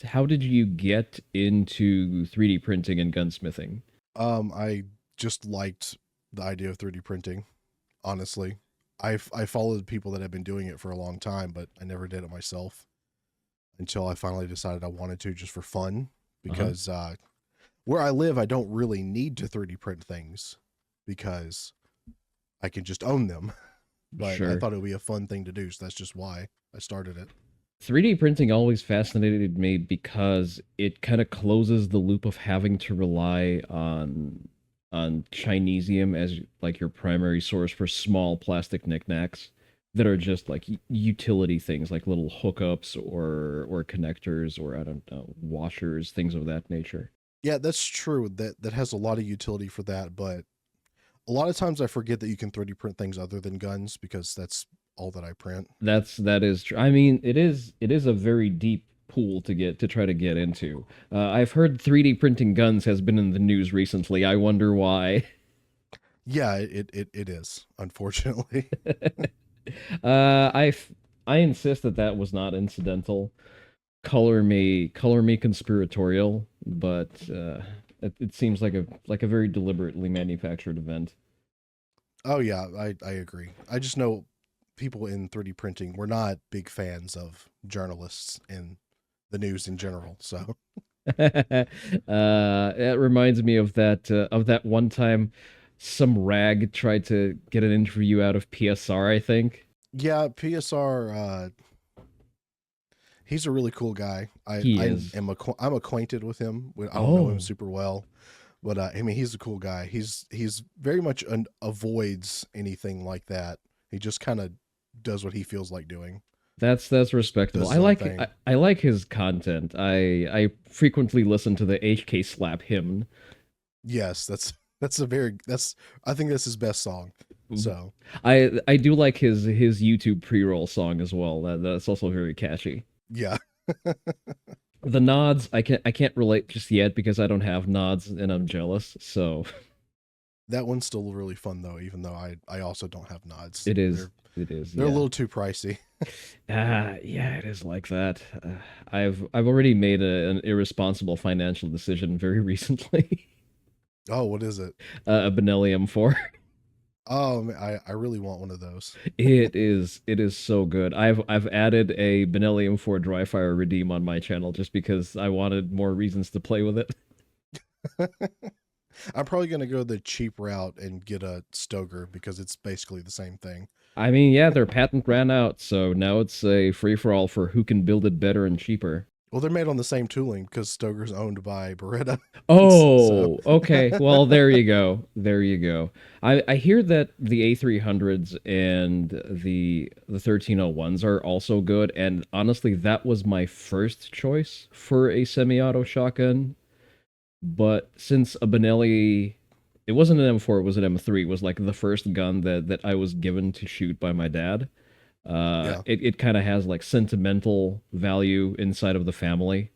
how did you get into 3D printing and gunsmithing? I just liked the idea of 3D printing, honestly. I followed people that have been doing it for a long time, but I never did it myself until I finally decided I wanted to just for fun Uh-huh. because where I live, I don't really need to 3D print things because I can just own them. But I Sure. thought it would be a fun thing to do, so that's just why I started it. 3D printing always fascinated me because it kind of closes the loop of having to rely on Chinesium as like your primary source for small plastic knickknacks that are just like utility things like little hookups or connectors or I don't know, washers, things of that nature. Yeah, that's true. That has a lot of utility for that, but a lot of times I forget that you can 3D print things other than guns because that's all that I print. That is true. I mean, it is a very deep pool to try to get into. I've heard 3D printing guns has been in the news recently. I wonder why. Yeah, it is, unfortunately. I insist that that was not incidental. Color me conspiratorial, but it seems like a very deliberately manufactured event. Oh yeah, I agree. I just know people in 3D printing, we're not big fans of journalists in the news in general. So It reminds me of that one time some rag tried to get an interview out of PSR, I think. yeah, PSR, he's a really cool guy. He is. I'm acquainted with him. I don't know him Oh, super well, but I mean he's a cool guy. He's very much avoids anything like that. He just kind of does what he feels like doing. that's respectable. Does I his own like thing. I like his content. I frequently listen to the HK Slap hymn. Yes, that's a very that's I think that's his best song. So I do like his YouTube pre-roll song as well. That's also very catchy. yeah, The nods I can't relate just yet because I don't have nods and I'm jealous. So that one's still really fun though. Even though I also don't have nods. it is They're it is they're a yeah. little too pricey. Yeah, it is like that. I've already made an irresponsible financial decision very recently. Oh, what is it? A Benelli M4. Oh, I really want one of those. It is so good. I've added a Benelli M4 dry fire redeem on my channel just because I wanted more reasons to play with it. I'm probably gonna go the cheap route and get a Stoker because it's basically the same thing. I mean, yeah, their patent ran out, so now it's a free for all for who can build it better and cheaper. Well, they're made on the same tooling because Stoker's owned by Beretta. So Oh, okay. Well, there you go. There you go. I hear that the A300s and the 1301s are also good, and honestly, that was my first choice for a semi-auto shotgun. But since a Benelli, it wasn't an M4, it was an M3, was like the first gun that I was given to shoot by my dad. yeah, It kind of has like sentimental value inside of the family.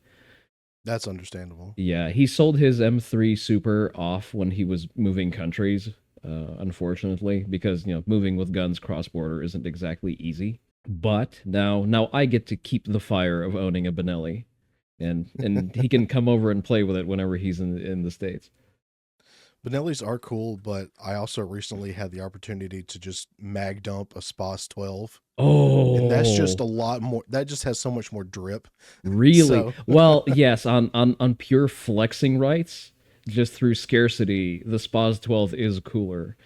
that's understandable. Yeah, he sold his M3 Super off when he was moving countries, unfortunately, because moving with guns cross border isn't exactly easy. But now I get to keep the fire of owning a Benelli, and he can come over and play with it whenever he's in the States. Benellis are cool, but I also recently had the opportunity to just mag dump a SPOS 12, and that's just Oh, a lot more. That just has so much more drip. really? So Well, yes, on pure flexing rights, just through scarcity, the Spas 12 is cooler.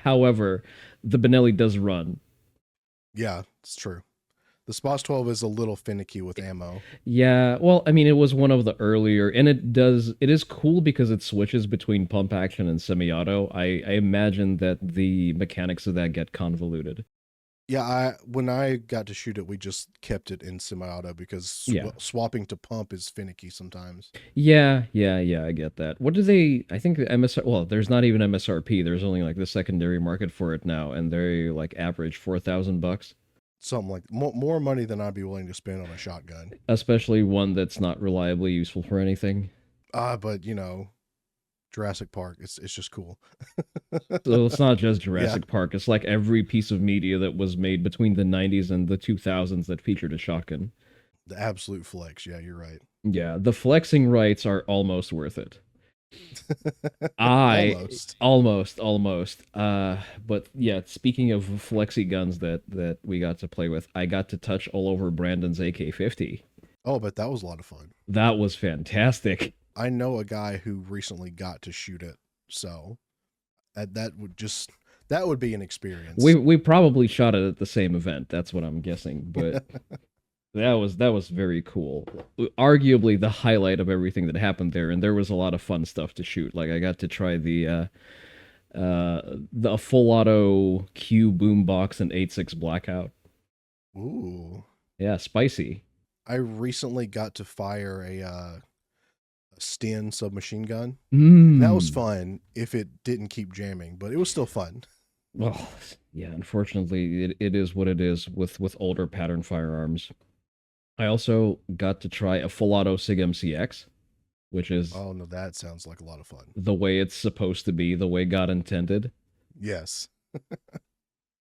However, the Benelli does run. yeah, it's true. The SPOS 12 is a little finicky with ammo. Yeah, well, I mean, it was one of the earlier, and it is cool because it switches between pump action and semi-auto. I imagine that the mechanics of that get convoluted. Yeah, I when I got to shoot it, we just kept it in semi-auto because Yeah. swapping to pump is finicky sometimes. Yeah, I get that. What do they, I think the MSR, well, there's not even MSRP. There's only like the secondary market for it now, and they like average $4,000, Something like more money than I'd be willing to spend on a shotgun. especially one that's not reliably useful for anything. But Jurassic Park, it's just cool. So it's not just Yeah, Jurassic Park. It's like every piece of media that was made between the 90s and the 2000s that featured a shotgun. the absolute flex. Yeah, you're right. Yeah, the flexing rights are almost worth it. I Almost. almost. But yeah, speaking of flexi guns that we got to play with, I got to touch all over Brandon's AK-50. Oh, but that was a lot of fun. That was fantastic. I know a guy who recently got to shoot it, so that would be an We experience. we probably shot it at the same event. That's what I'm guessing, but that was very cool. Arguably the highlight of everything that happened there, and there was a lot of fun stuff to shoot. Like I got to try the full auto Q boombox and 8.6 blackout. Ooh. Yeah, spicy. I recently got to fire a Sten submachine gun. And that was Mm. fun if it didn't keep jamming, but it was still fun. Well, yeah, unfortunately, it is what it is with older pattern firearms. I also got to try a full auto SIG MCX, which is Oh no, that sounds like a lot of fun. the way it's supposed to be, the way God intended. Yes.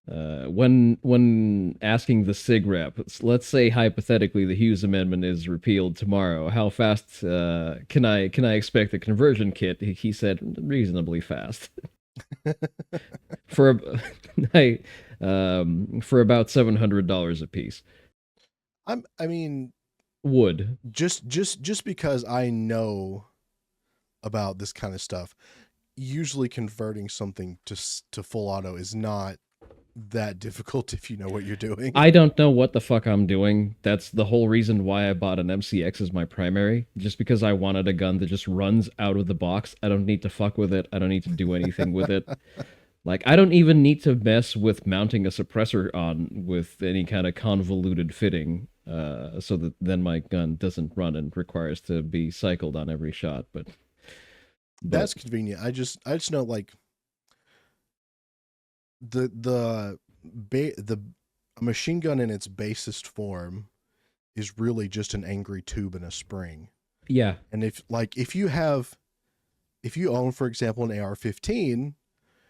When asking the SIG rep, let's say hypothetically the Hughes Amendment is repealed tomorrow, how fast can I expect the conversion kit? He said reasonably fast. for I for about $700 a piece. I mean, Wood. just because I know about this kind of stuff, usually converting something to full auto is not that difficult if you know what you're doing. I don't know what the fuck I'm doing. That's the whole reason why I bought an MCX as my primary, just because I wanted a gun that just runs out of the box. I don't need to fuck with it. I don't need to do anything with it. Like, I don't even need to mess with mounting a suppressor on with any kind of convoluted fitting, so that then my gun doesn't run and requires to be cycled on every shot. But That's convenient. I just know like the machine gun in its basest form is really just an angry tube and a spring. yeah, And if you own, for example, an AR-15,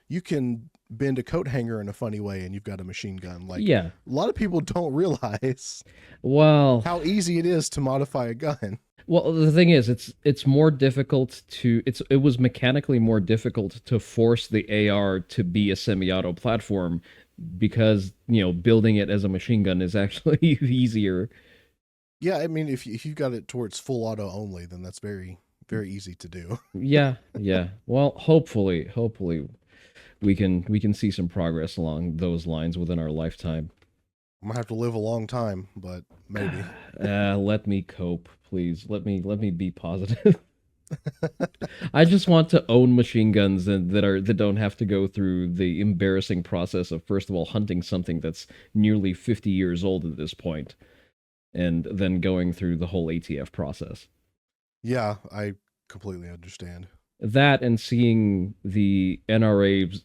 you can bend a coat hanger in a funny way and you've got a machine gun. Like yeah. a lot of people don't realize Well, how easy it is to modify a gun. well, the thing is, it's more difficult to it was mechanically more difficult to force the AR to be a semi-auto platform because building it as a machine gun is actually easier. Yeah, I mean, if you've got it towards full auto only, then that's very very easy to do. Yeah, yeah. Well, hopefully we can see some progress along those lines within our lifetime. I'm gonna have to live a long time, but maybe. Let me cope, please. Let me be positive. I just want to own machine guns that don't have to go through the embarrassing process of first of all hunting something that's nearly 50 years old at this point, and then going through the whole ATF process. Yeah, I completely understand. That and seeing the NRA's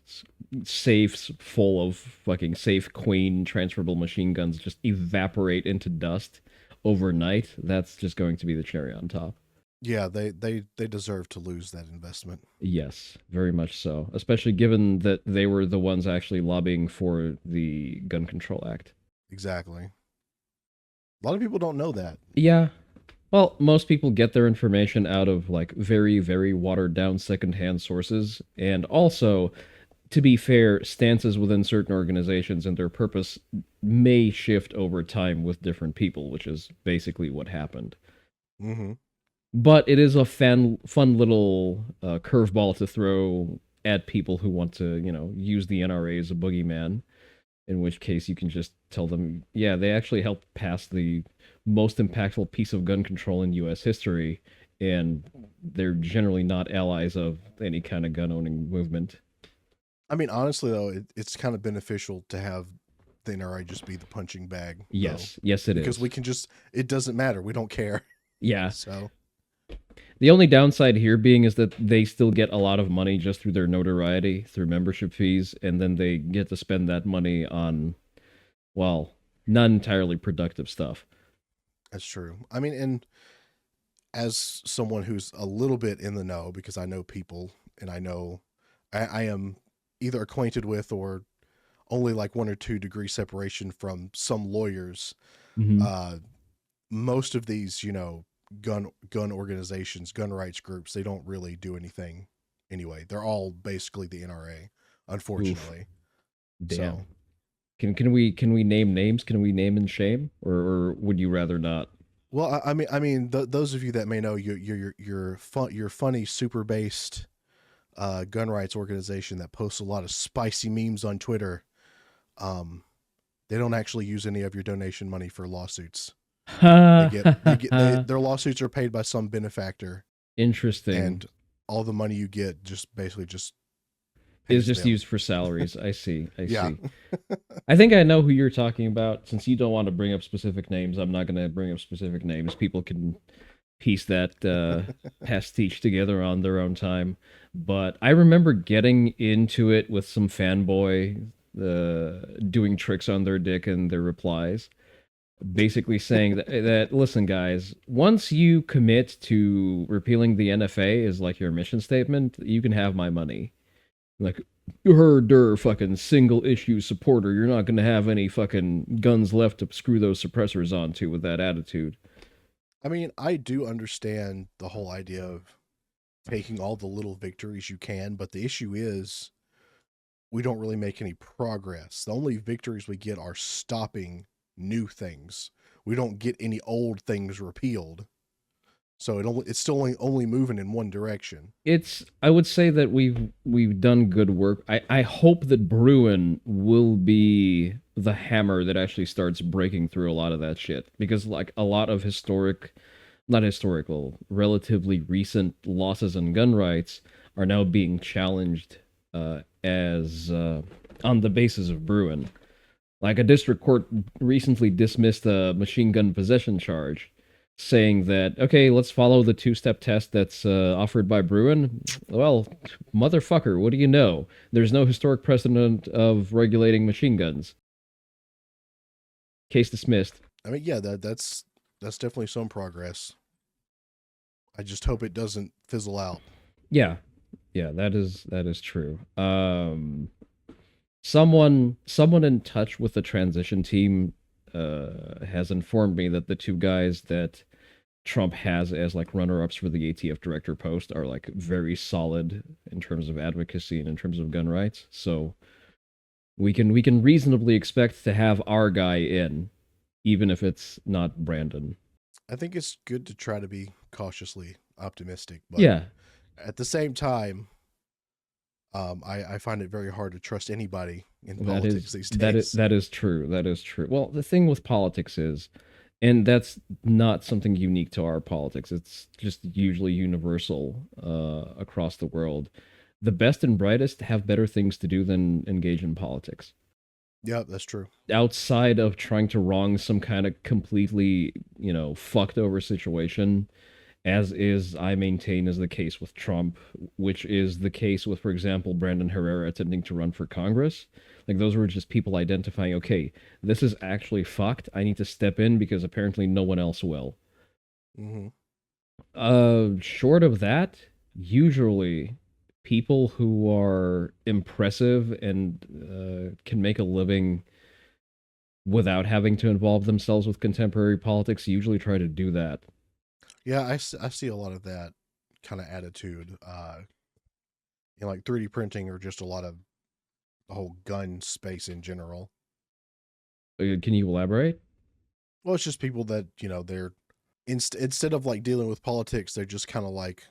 safes full of fucking safe queen transferable machine guns just evaporate into dust overnight, that's just going to be the cherry on top. Yeah, they deserve to lose that investment. Yes, very much so. Especially given that they were the ones actually lobbying for the Gun Control Act. Exactly. A lot of people don't know that. Yeah. Well, most people get their information out of like very, very watered down secondhand sources. And also, to be fair, stances within certain organizations and their purpose may shift over time with different people, which is basically what happened. Mm-hmm. But it is a fun little curveball to throw at people who want to, use the NRA as a boogeyman. In which case, you can just tell them, yeah, they actually helped pass the most impactful piece of gun control in U.S. history, and they're generally not allies of any kind of gun owning movement. I mean, honestly though, it's kind of beneficial to have the NRA just be the punching bag, though, Yes, yes, it because is. we can just it doesn't matter. We don't care. Yeah. So The only downside here being is that they still get a lot of money just through their notoriety, through membership fees, and then they get to spend that money on, well, not entirely productive stuff. that's true. I mean, and as someone who's a little bit in the know, because I know people and I know I am either acquainted with or only like 1 or 2 degree separation from some lawyers. Mm-hmm. Uh, most of these, gun organizations, gun rights groups, they don't really do anything anyway. They're all basically the NRA, Oof, unfortunately. So, damn. Can we name names? Can we name and shame, or would you rather not? well, those of you that may know, your funny super based gun rights organization that posts a lot of spicy memes on Twitter. Um, they don't actually use any of your donation money for lawsuits. Their lawsuits are paid by some benefactor, Interesting. and all the money you get just basically just Is pays just them. used for salaries. I see. I Yeah. see. I think I know who you're talking about. Since you don't want to bring up specific names, I'm not going to bring up specific names. People can piece that pastiche together on their own time. But I remember getting into it with some fanboy doing tricks on their dick and their replies, basically saying that listen, guys, once you commit to repealing the NFA as like your mission statement, you can have my money. Like, her fucking single issue supporter. You're not gonna have any fucking guns left to screw those suppressors onto with that attitude. I mean, I do understand the whole idea of taking all the little victories you can, but the issue is we don't really make any progress. The only victories we get are stopping new things. We don't get any old things repealed. So it's still only moving in one direction. It's I would say that we've done good work. I hope that Bruin will be the hammer that actually starts breaking through a lot of that shit, because like a lot of not historical, relatively recent losses in gun rights are now being challenged as on the basis of Bruin. Like a district court recently dismissed a machine gun possession charge, saying that okay, let's follow the two-step test that's offered by Bruin. Well, motherfucker, what do you know? There's no historic precedent of regulating machine guns. Case dismissed. I mean, yeah, that's definitely some progress. I just hope it doesn't fizzle out. Yeah, yeah, that is true. Someone in touch with the transition team has informed me that the two guys that Trump has as like runner-ups for the ATF director post are like very solid in terms of advocacy and in terms of gun rights. So we can reasonably expect to have our guy in, even if it's not Brandon. I think it's good to try to be cautiously optimistic, but Yeah, at the same time, I find it very hard to trust anybody in that is politics these that is days. that is true. That is true. Well, the thing with politics is, and that's not something unique to our politics. It's just usually universal across the world. The best and brightest have better things to do than engage in politics. Yeah, that's true. Outside of trying to wrong some kind of completely, fucked over situation, as is, I maintain, is the case with Trump, which is the case with, for example, Brandon Herrera attempting to run for Congress. Like, those were just people identifying, okay, this is actually fucked. I need to step in because apparently no one else will. Hmm. Short of that, usually people who are impressive and can make a living without having to involve themselves with contemporary politics usually try to do that. Yeah, I see a lot of that kind of attitude in like 3D printing or just a lot of the whole gun space in general. Can you elaborate? Well, it's just people that, they're instead of like dealing with politics, they're just kind of like,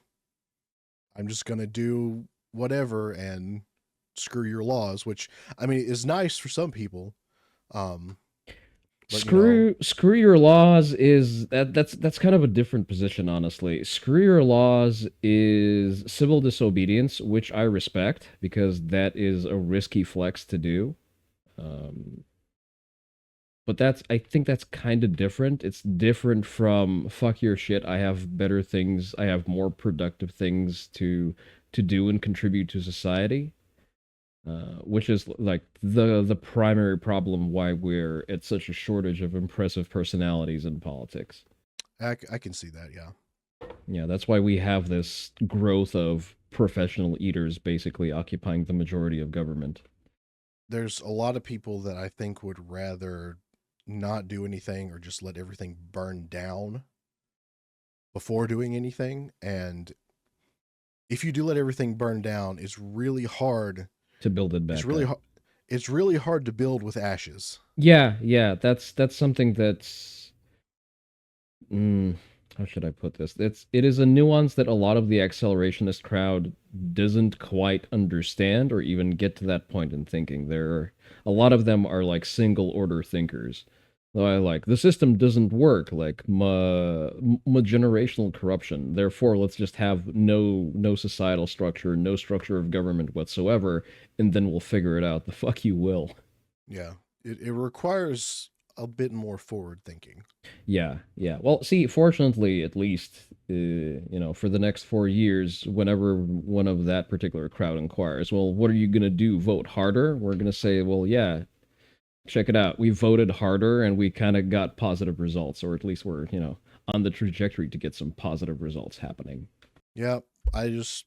I'm just going to do whatever and screw your laws, which I mean is nice for some people. Um, but Screw your laws is that's kind of a different position, honestly. Screw your laws is civil disobedience, which I respect because that is a risky flex to do. Um, but I think that's kind of different. It's different from fuck your shit. I have better things. I have more productive things to do and contribute to society. Which is like the primary problem why we're at such a shortage of impressive personalities in politics. I can see that. Yeah. Yeah, that's why we have this growth of professional eaters basically occupying the majority of government. There's a lot of people that I think would rather not do anything or just let everything burn down before doing anything. And if you do let everything burn down, it's really hard. To build it It's back really up. hard. It's really hard to build with ashes. Yeah, yeah, that's something that's mm, how should I put this? It is a nuance that a lot of the accelerationist crowd doesn't quite understand or even get to that point in thinking. A lot of them are like single order thinkers. Like the system doesn't work, like generational corruption. Therefore, let's just have no societal structure, no structure of government whatsoever, and then we'll figure it out. The fuck you will. Yeah, it requires a bit more forward thinking. Yeah, yeah. Well, see, fortunately, at least, for the next 4 years, whenever one of that particular crowd inquires, well, what are you going to do? Vote harder? We're going to say, well, yeah, check it out. We voted harder and we kind of got positive results, or at least we're, on the trajectory to get some positive results happening. Yeah, I just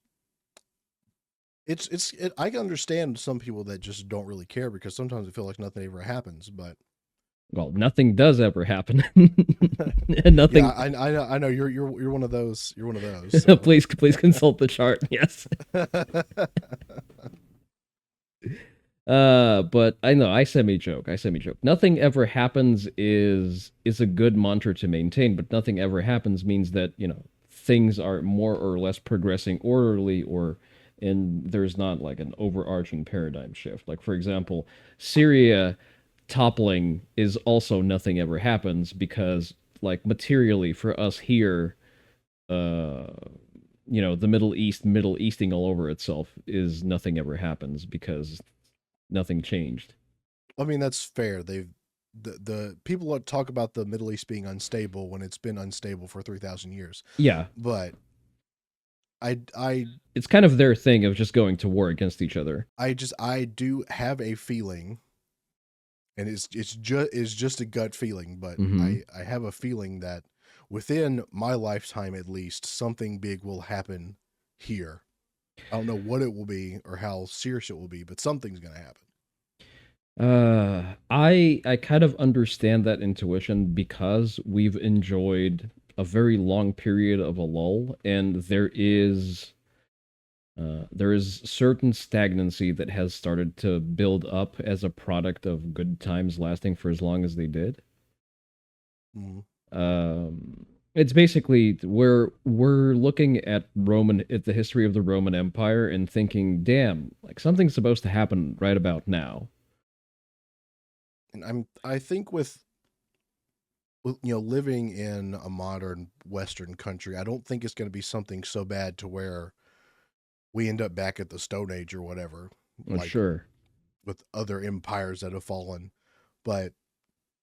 I can understand some people that just don't really care because sometimes I feel like nothing ever happens. But Well, nothing does ever happen. yeah, Nothing. I know you're one of those. You're one of those. So. Please consult the chart. Yes. But I know I semi joke. I semi joke. Nothing ever happens is a good mantra to maintain, but nothing ever happens means that, things are more or less progressing orderly or and there's not like an overarching paradigm shift. Like for example, Syria toppling is also nothing ever happens because like materially for us here, uh the Middle Easting all over itself is nothing ever happens because nothing changed. I mean, that's fair. The people that talk about the Middle East being unstable when it's been unstable for 3,000 years, Yeah, but I it's kind of their thing of just going to war against each other. I do have a feeling, and it's just a gut feeling, but Mm-hmm. I have a feeling that within my lifetime at least something big will happen here. I don't know what it will be or how serious it will be, but something's gonna happen. I kind of understand that intuition because we've enjoyed a very long period of a lull, and there is certain stagnancy that has started to build up as a product of good times lasting for as long as they did. Mm. It's basically we're looking at the history of the Roman Empire and thinking, damn, like something's supposed to happen right about now. And I think with living in a modern Western country, I don't think it's going to be something so bad to where we end up back at the Stone Age or whatever, I'm like sure. with other empires that have fallen. But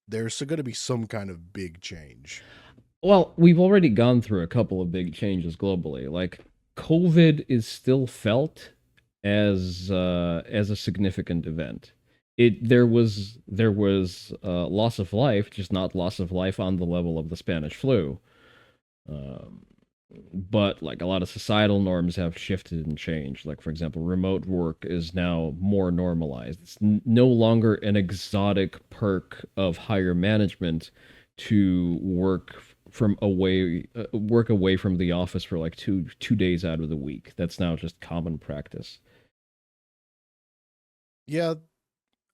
there's going to be some kind of big change. Well, we've already gone through a couple of big changes globally. Like COVID is still felt as a significant event. There was loss of life, just not loss of life on the level of the Spanish flu. Um, but like a lot of societal norms have shifted and changed. Like for example, remote work is now more normalized. It's no longer an exotic perk of higher management to work away from the office for like two days out of the week. That's now just common practice. Yeah,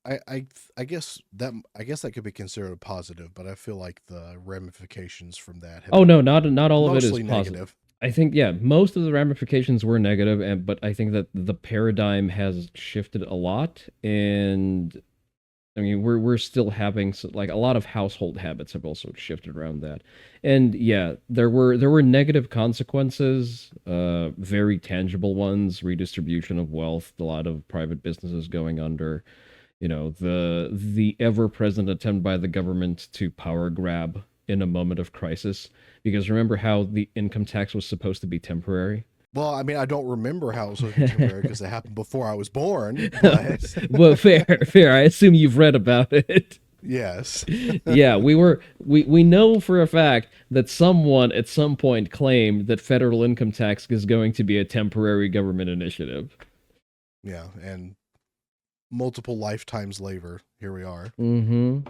I guess that could be considered a positive, but I feel like the ramifications from that have Oh no, been not all of it is mostly positive. negative. I think yeah, most of the ramifications were negative, and but I think that the paradigm has shifted a lot, and I mean we're still having like a lot of household habits have also shifted around that, and yeah, there were negative consequences, very tangible ones, redistribution of wealth, a lot of private businesses going under, the ever present attempt by the government to power grab in a moment of crisis. Because remember how the income tax was supposed to be temporary? Well, I mean, I don't remember how it was supposed to be temporary because it happened before I was born, but Well, fair. I assume you've read about it. yes. Yeah, we know for a fact that someone at some point claimed that federal income tax is going to be a temporary government initiative. Yeah, and multiple lifetimes later, here we are. Mm-hmm.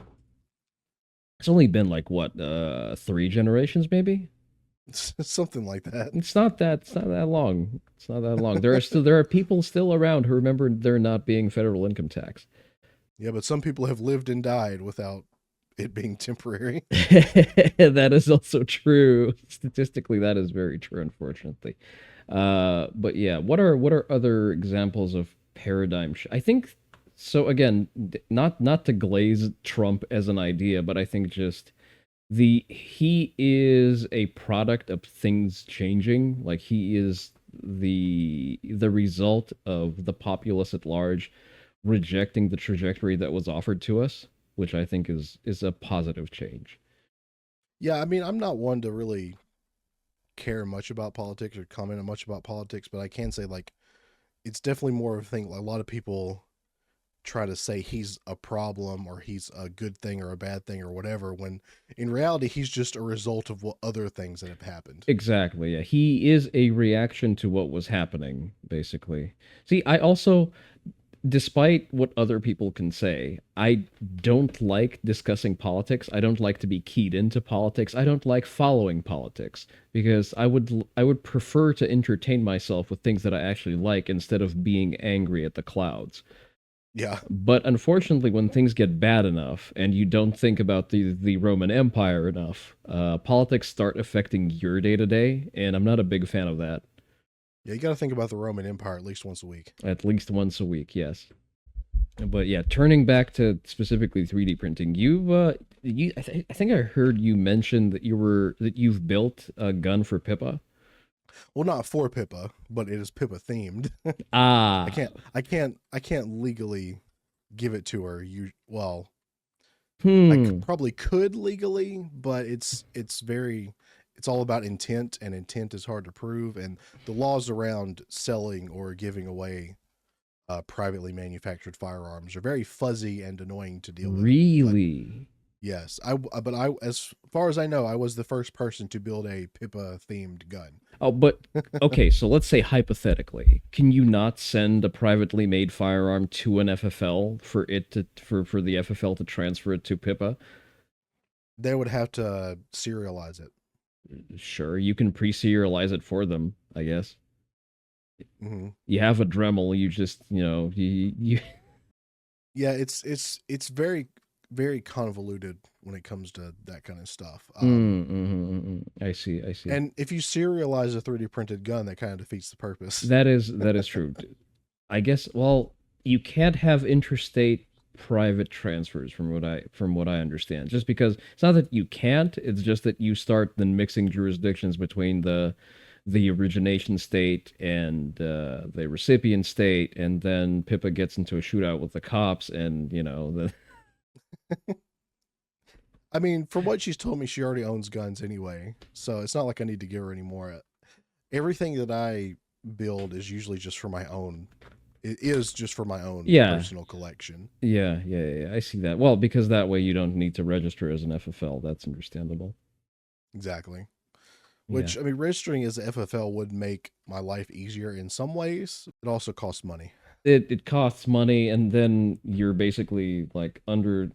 It's only been like what, 3 generations maybe? Something like that. It's not that long. It's not that long. There are people still around who remember there not being federal income tax. Yeah, but some people have lived and died without it being temporary. That is also true. Statistically, that is very true, unfortunately. But yeah, what are other examples of I think so. Again, not to glaze Trump as an idea, but I think just he is a product of things changing. Like he is the result of the populace at large rejecting the trajectory that was offered to us, which I think is a positive change. Yeah, I mean, I'm not one to really care much about politics or comment much about politics, but I can say like it's definitely more of a thing. Like, a lot of people try to say he's a problem or he's a good thing or a bad thing or whatever, when in reality he's just a result of what other things that have happened. Exactly. Yeah. He is a reaction to what was happening, basically. See, I also, despite what other people can say, I don't like discussing politics. I don't like to be keyed into politics. I don't like following politics because I would prefer to entertain myself with things that I actually like instead of being angry at the clouds. Yeah. But unfortunately, when things get bad enough and you don't think about the Roman Empire enough, politics start affecting your day to day, and I'm not a big fan of that. Yeah, you got to think about the Roman Empire at least once a week. At least once a week, yes. But yeah, turning back to specifically 3D printing, I think I heard you mention that you've built a gun for Pippa. Well, not for Pippa, but it is Pippa themed. Ah, I can't legally give it to her. Well, hmm. probably could legally, but it's all about intent, and intent is hard to prove, and the laws around selling or giving away privately manufactured firearms are very fuzzy and annoying to deal with. But Really? yes, as far as I know, I was the first person to build a Pippa themed gun. Oh, but okay, so let's say hypothetically, can you not send a privately made firearm to an FFL for it to for the FFL to transfer it to Pippa? They would have to serialize it. Sure, you can pre-serialize it for them, I guess. Hmm. You have a Dremel, you just, you Yeah, it's very very convoluted when it comes to that kind of stuff. I see, I see. And if you serialize a 3D printed gun, that kind of defeats the purpose. That is true. I guess, well, you can't have interstate private transfers from what I understand. Just because it's not that you can't, it's just that you start then mixing jurisdictions between the origination state and the recipient state, and then Pippa gets into a shootout with the cops, and the I mean, from what she's told me, she already owns guns anyway, so it's not like I need to give her any more. Everything that I build is usually just for my own. It is just for my own yeah, personal collection. yeah, I see that. Well, because that way you don't need to register as an FFL. That's understandable. Exactly. Yeah. Which, I mean, registering as a FFL would make my life easier in some ways. It also costs money. It costs money, and then you're basically like under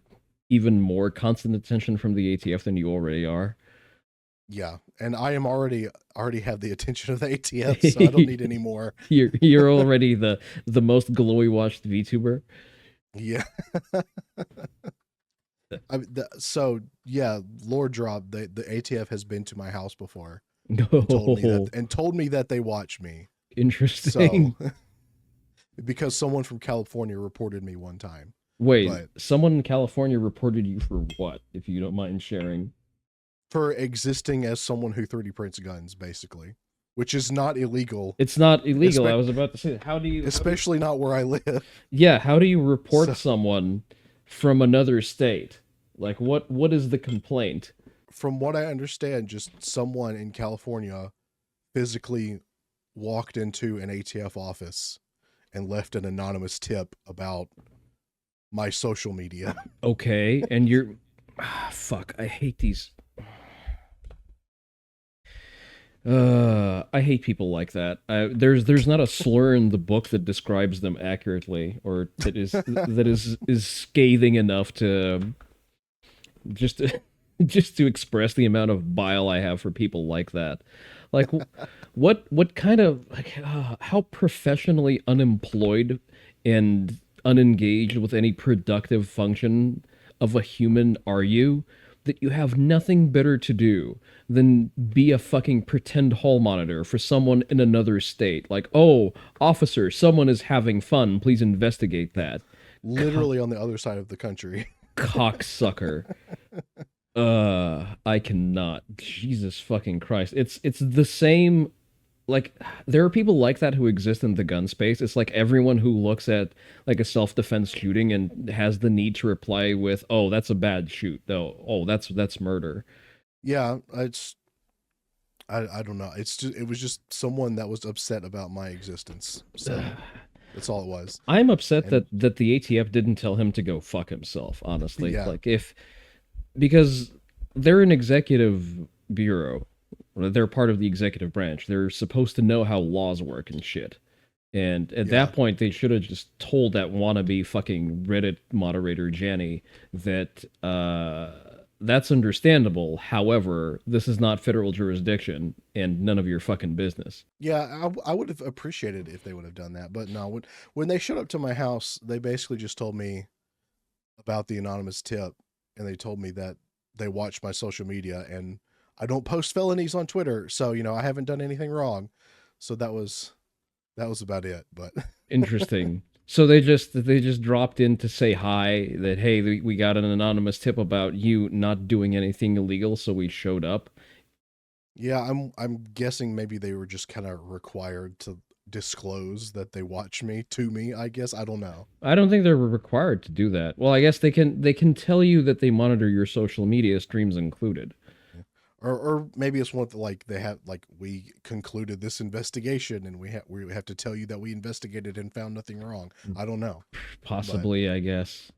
even more constant attention from the ATF than you already are. Yeah, and I am already have the attention of the ATF, so I don't need any more. You're already the most glowy watched VTuber. Yeah. So yeah, Lord Drop, the ATF has been to my house before and No, told me that they watch me. So interesting. because someone from California reported me one time. Wait, But someone in California reported you for what? If you don't mind sharing. for existing as someone who 3D prints guns, basically, which is not illegal, It's not illegal. I espe- was about to say, especially not where I live. yeah, how do you report So someone from another state? Like what is the complaint? from what I understand, just someone in California physically walked into an ATF office and left an anonymous tip about my social media. Okay, and you're fuck, I hate people like that. There's not a slur in the book that describes them accurately or that is scathing enough to just just to express the amount of bile I have for people like that. Like, what kind of like how professionally unemployed and unengaged with any productive function of a human are you that you have nothing better to do than be a fucking pretend hall monitor for someone in another state? Like, oh, officer, someone is having fun. Please investigate that. Literally on the other side of the country. Cocksucker. I cannot. Jesus fucking Christ. It's the same. Like, there are people like that who exist in the gun space. It's like everyone who looks at like a self-defense shooting and has the need to reply with, "Oh, that's a bad shoot." No, oh, that's murder. Yeah, I don't know. It was just someone that was upset about my existence. So that's all it was. I'm upset And that the ATF didn't tell him to go fuck himself, honestly. yeah, Like, if because they're an executive bureau. They're part of the executive branch. They're supposed to know how laws work and shit. And at yeah. that point, they should have just told that wannabe fucking Reddit moderator Jenny that that's understandable. However, this is not federal jurisdiction and none of your fucking business. Yeah, I would have appreciated if they would have done that. But no, when they showed up to my house, they basically just told me about the anonymous tip, and they told me that they watch my social media and I don't post felonies on Twitter, so I haven't done anything wrong. So that was about it. But Interesting. So they just dropped in to say hi. That hey, we got an anonymous tip about you not doing anything illegal, so we showed up. yeah, I'm guessing maybe they were just kind of required to disclose that they watch me to me. I guess I don't know. I don't think they're required to do that. Well, I guess they can tell you that they monitor your social media, streams included. Yeah. Or maybe it's one that like they have like we concluded this investigation and we have to tell you that we investigated and found nothing wrong. I don't know, but Possibly, I guess.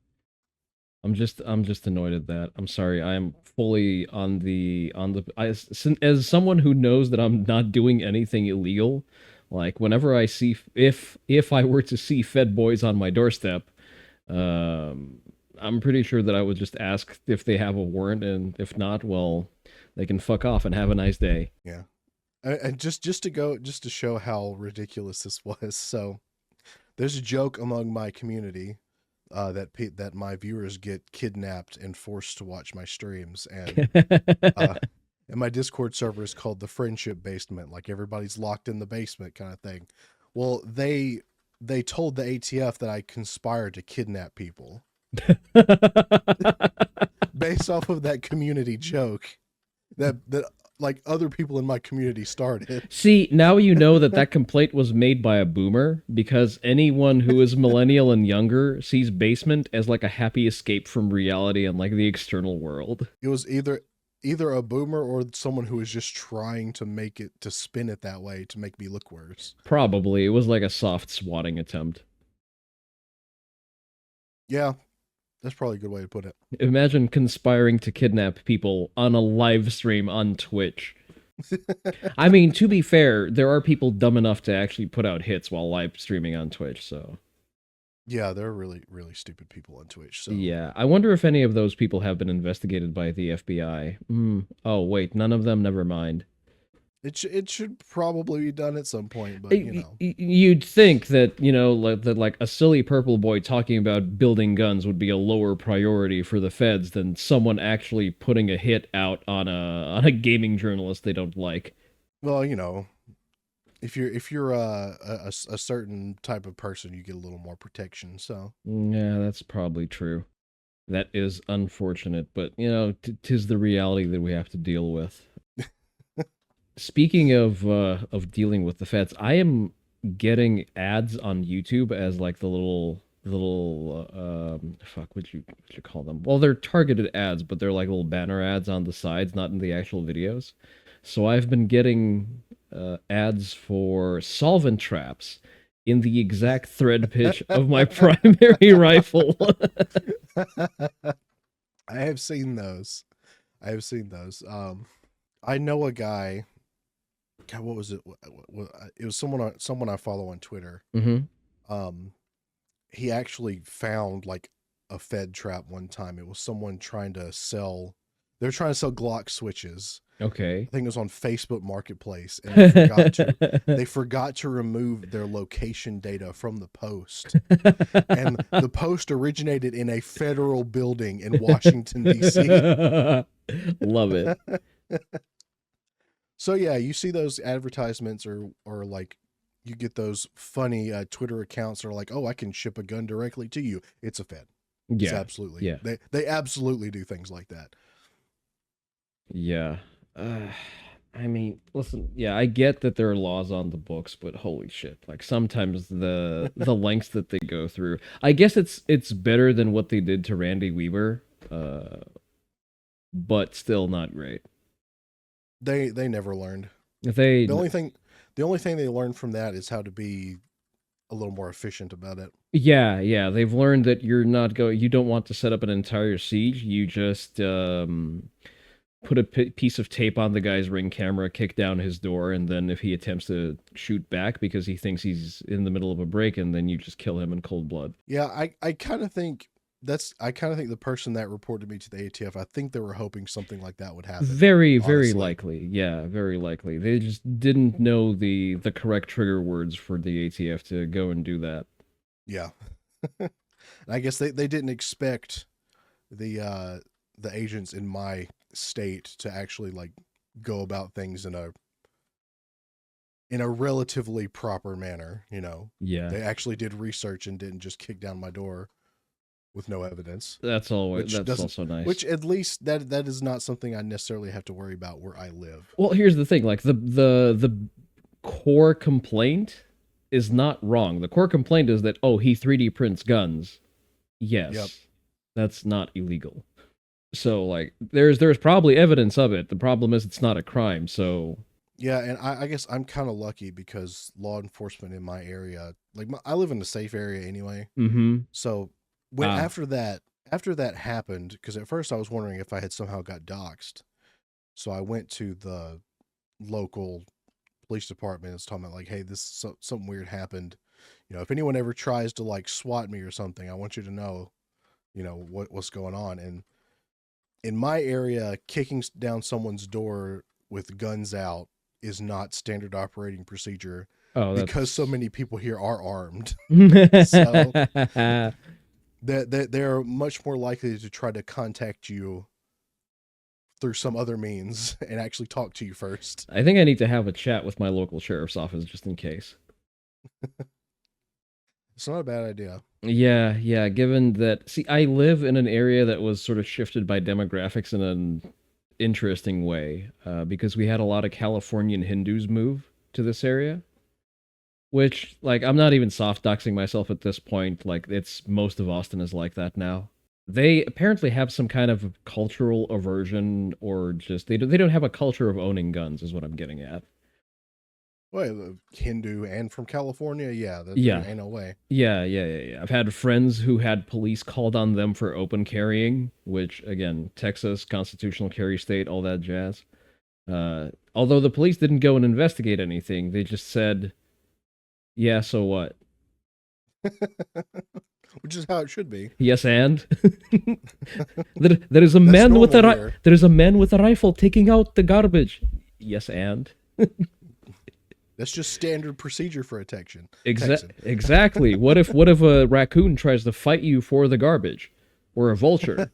I'm just annoyed at that. I'm sorry. I am fully as someone who knows that I'm not doing anything illegal. Like whenever I see if I were to see Fed boys on my doorstep, I'm pretty sure that I would just ask if they have a warrant, and if not, well, they can fuck off and have a nice day. yeah. And just to show how ridiculous this was. So there's a joke among my community that my viewers get kidnapped and forced to watch my streams, uh, and my Discord server is called the Friendship Basement, like everybody's locked in the basement kind of thing. Well, they told the ATF that I conspired to kidnap people based off of that community joke that like other people in my community started. See, now you know that that complaint was made by a boomer, because anyone who is millennial and younger sees basement as like a happy escape from reality and like the external world. It was either a boomer or someone who was just trying to spin it that way to make me look worse. Probably. It was like a soft swatting attempt. Yeah, that's probably a good way to put it. Imagine conspiring to kidnap people on a live stream on Twitch. I mean, to be fair, there are people dumb enough to actually put out hits while live streaming on Twitch, so. Yeah, there are really, really stupid people on Twitch. So Yeah, I wonder if any of those people have been investigated by the FBI. Oh, wait, none of them? Never mind. it should probably be done at some point, but You'd think that, like a silly purple boy talking about building guns would be a lower priority for the feds than someone actually putting a hit out on a gaming journalist they don't like. well, if you're a certain type of person, you get a little more protection. So Yeah, that's probably true. That is unfortunate, but tis the reality that we have to deal with. Speaking of dealing with the feds, I am getting ads on YouTube as like the little fuck, what you call them? Well, they're targeted ads, but they're like little banner ads on the sides, not in the actual videos. So I've been getting ads for solvent traps in the exact thread pitch of my primary rifle. I have seen those. I have seen those. I know a guy. God, what was it? It was someone I follow on Twitter. Hmm. He actually found like a Fed trap one time. It was someone trying to sell They're trying to sell Glock switches. Okay. I think it was on Facebook Marketplace, and they forgot to remove their location data from the post. And the post originated in a federal building in Washington D.C. Love it. So yeah, you see those advertisements, or like you get those funny Twitter accounts that are like, "Oh, I can ship a gun directly to you." It's a Fed. It's Yeah. absolutely, Yeah. they absolutely do things like that. Yeah. Uh, I mean, listen, yeah, I get that there are laws on the books, but holy shit. Like sometimes the lengths that they go through. I guess it's better than what they did to Randy Weaver, but still not great. They never learned. They The only thing the only thing they learned from that is how to be a little more efficient about it. Yeah, yeah, they've learned that you don't want to set up an entire siege. You just put a piece of tape on the guy's ring camera, kick down his door, and then if he attempts to shoot back because he thinks he's in the middle of a break-in, then you just kill him in cold blood. Yeah, I kind of think the person that reported me to the ATF, I think they were hoping something like that would happen. Very, very Honestly. likely. Yeah, very likely. They just didn't know the correct trigger words for the ATF to go and do that. Yeah. And I guess they didn't expect the agents in my state to actually like go about things in a relatively proper manner, you know. Yeah. They actually did research and didn't just kick down my door with no evidence, which That's doesn't also nice. which at least that is not something I necessarily have to worry about where I live. Well, here's the thing, like the core complaint is not wrong. The core complaint is that he 3D prints guns. Yes. Yep. That's not illegal. So like there's probably evidence of it. The problem is it's not a crime. So Yeah, and I guess I'm kind of lucky because law enforcement in my area, like I live in a safe area anyway. mhm. So when Ah, after that happened, because at first I was wondering if I had somehow got doxxed. So I went to the local police department and was talking about like, hey, something weird happened. You know, if anyone ever tries to like SWAT me or something, I want you to know, what's going on. And in my area, kicking down someone's door with guns out is not standard operating procedure oh, because so that's many people here are armed. So that they're much more likely to try to contact you through some other means and actually talk to you first. I think I need to have a chat with my local sheriff's office just in case. It's not a bad idea. Yeah, yeah, given that see I live in an area that was sort of shifted by demographics in an interesting way because we had a lot of Californian Hindus move to this area, which like I'm not even soft doxing myself at this point, like it's most of Austin is like that now. They apparently have some kind of cultural aversion or just they don't have a culture of owning guns is what I'm getting at. Well, Hindu and from California, yeah, there Yeah. ain't no way. Yeah. I've had friends who had police called on them for open carrying, which again, Texas, constitutional carry state, all that jazz. Although the police didn't go and investigate anything, they just said, "Yeah, so what?" Which is how it should be. Yes, and there is a That's man with normal here. there is a man with a rifle taking out the garbage. Yes, and That's just standard procedure for a Texan. Exactly. What if a raccoon tries to fight you for the garbage, or a vulture?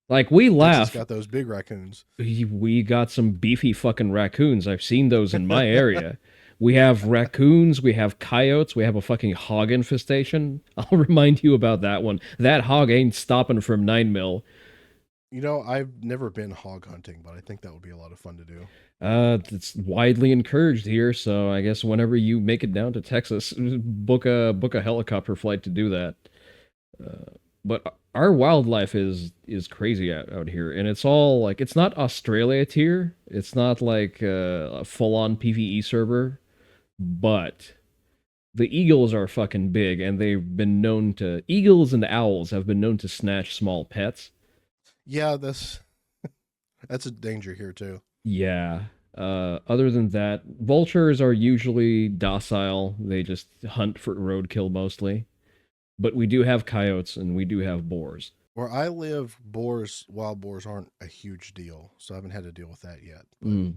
Like we Texas laugh. got those big raccoons. We got some beefy fucking raccoons. I've seen those in my area. We have raccoons, we have coyotes, we have a fucking hog infestation. I'll remind you about that one. That hog ain't stopping from 9 mil. I've never been hog hunting, but I think that would be a lot of fun to do. It's widely encouraged here, so I guess whenever you make it down to Texas, book a helicopter flight to do that. But our wildlife is crazy out here, and it's all like it's not Australia tier. It's not like a full on PVE server, but the eagles are fucking big, and they've been known to eagles and owls have been known to snatch small pets. Yeah, that's a danger here too. Yeah. Other than that, vultures are usually docile. They just hunt for roadkill mostly. But we do have coyotes and we do have boars. Where I live, wild boars aren't a huge deal, so I haven't had to deal with that yet. But Mm.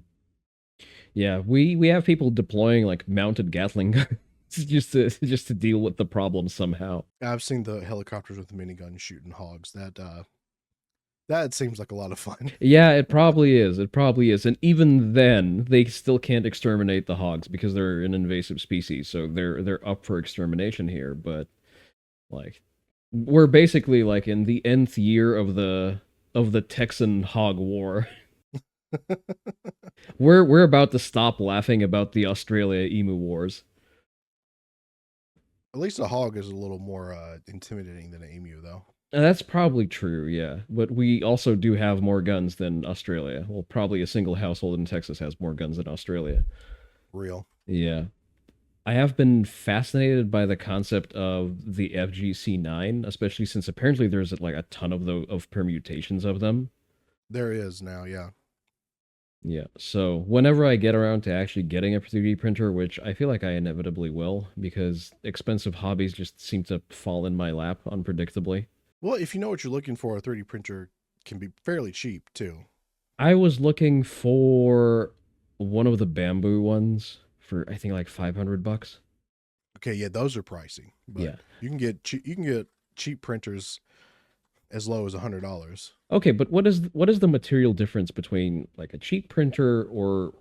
Yeah, we have people deploying like mounted Gatling guns just to deal with the problem somehow. I've seen the helicopters with the miniguns shooting hogs. That seems like a lot of fun. Yeah, it probably is. It probably is. And even then, they still can't exterminate the hogs because they're an invasive species. So they're up for extermination here. But like, we're basically like in the nth year of the Texan hog war. We're about to stop laughing about the Australia emu wars. At least a hog is a little more intimidating than an emu, though. And that's probably true, yeah. But we also do have more guns than Australia. Well, probably a single household in Texas has more guns than Australia. Real. Yeah. I have been fascinated by the concept of the FGC9, especially since apparently there's like a ton of permutations of them. There is now, yeah. Yeah. So whenever I get around to actually getting a 3D printer, which I feel like I inevitably will, because expensive hobbies just seem to fall in my lap unpredictably. Well, if you know what you're looking for, a 3D printer can be fairly cheap too. I was looking for one of the bamboo ones for I think like $500. Okay, yeah, those are pricey, but Yeah. you can get cheap printers as low as $100. Okay, but what is the material difference between like a cheap printer or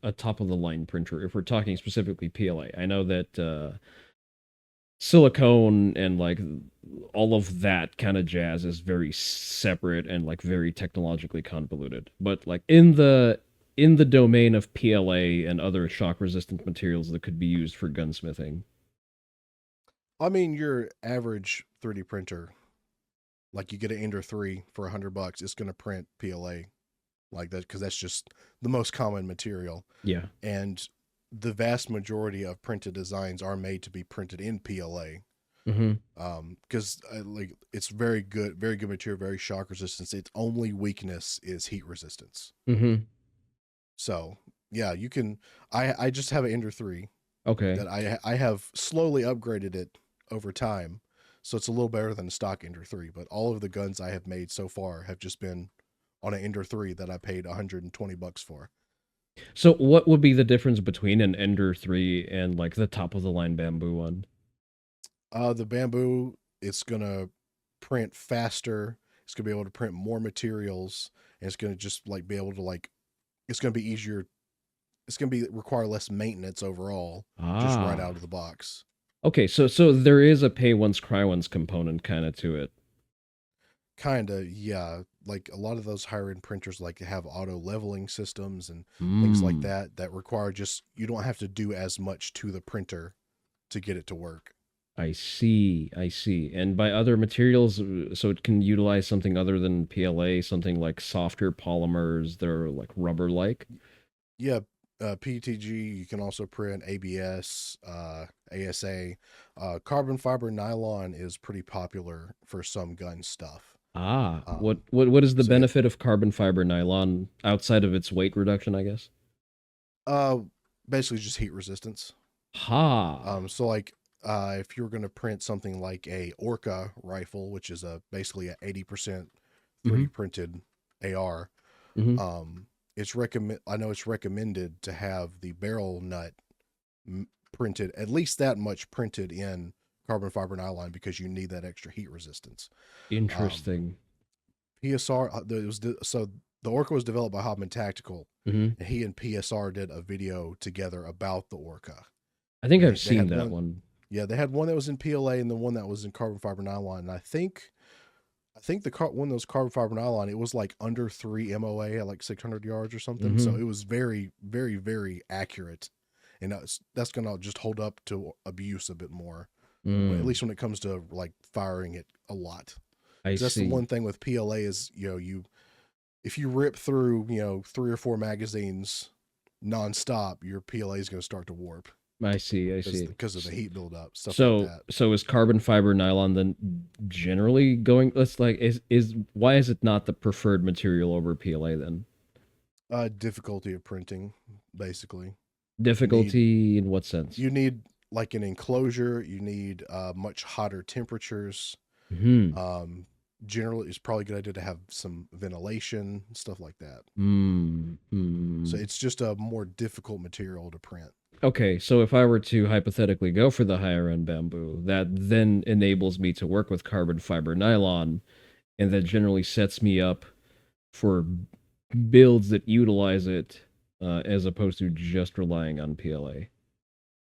a top of the line printer if we're talking specifically PLA? I know that silicone and like all of that kind of jazz is very separate and like very technologically convoluted. But like in the domain of PLA and other shock resistant materials that could be used for gunsmithing. I mean, your average 3D printer, like you get an Ender 3 for $100, it's going to print PLA like that because that's just the most common material. Yeah. And the vast majority of printed designs are made to be printed in PLA. Mhm. Because like it's very good material, very shock resistance. Its only weakness is heat resistance. Mhm. So yeah, you can. I just have an Ender 3 Okay. that I have slowly upgraded it over time, so it's a little better than the stock Ender 3. But all of the guns I have made so far have just been on an Ender 3 that I paid $120 for. So what would be the difference between an Ender 3 and like the top of the line bamboo one? The bamboo, it's gonna print faster. It's gonna be able to print more materials, and it's gonna just like be able to like. It's gonna be easier. It's gonna be require less maintenance overall, just right out Ah. of the box. Okay, so there is a pay once cry once component kind of to it. Kinda, yeah. Like a lot of those higher end printers like have auto leveling systems and things like Mm. that require just you don't have to do as much to the printer to get it to work. I see. I see. And by other materials, so it can utilize something other than PLA, something like softer polymers that are like rubber-like. Yeah, PTG, you can also print ABS, ASA. Carbon fiber nylon is pretty popular for some gun stuff. Ah, Um, what is the so it, benefit of carbon fiber nylon outside of its weight reduction, I guess? uh, basically just heat resistance. Ha. So like, if you're going to print something like a Orca rifle, which is basically a 80% Mm-hmm. 3D printed AR, Mm-hmm. it's recommend. I know it's recommended to have the barrel nut printed at least that much printed in carbon fiber nylon because you need that extra heat resistance. Um, Interesting. PSR so the Orca was developed by Hobman Tactical, Mm-hmm. and he and PSR did a video together about the Orca. I think And I've they seen had that one, one. yeah, they had one that was in PLA and the one that was in carbon fiber nylon. And I think one of those carbon fiber nylon, it was like under 3 MOA at like 600 yards or something. So Mm-hmm. it was very accurate, and that's gonna just hold up to abuse a bit more, at Mm, least when it comes to like firing it a lot. I Because that's the see. one thing with PLA is you if you rip through 3 or 4 magazines nonstop, your PLA is going to start to warp I see. I because see. of the heat buildup, stuff like So that. so is carbon fiber nylon then generally going let's like is why is it not the preferred material over PLA then? Difficulty of printing, basically. You need Difficulty in what sense? you need like an enclosure. You need much hotter temperatures. Hmm. Um, generally it's probably a good idea to have some ventilation, stuff like that. Hmm. So Hmm. it's just a more difficult material to print. Okay, so if I were to hypothetically go for the higher end bamboo, that then enables me to work with carbon fiber nylon, and that generally sets me up for builds that utilize it as opposed to just relying on PLA.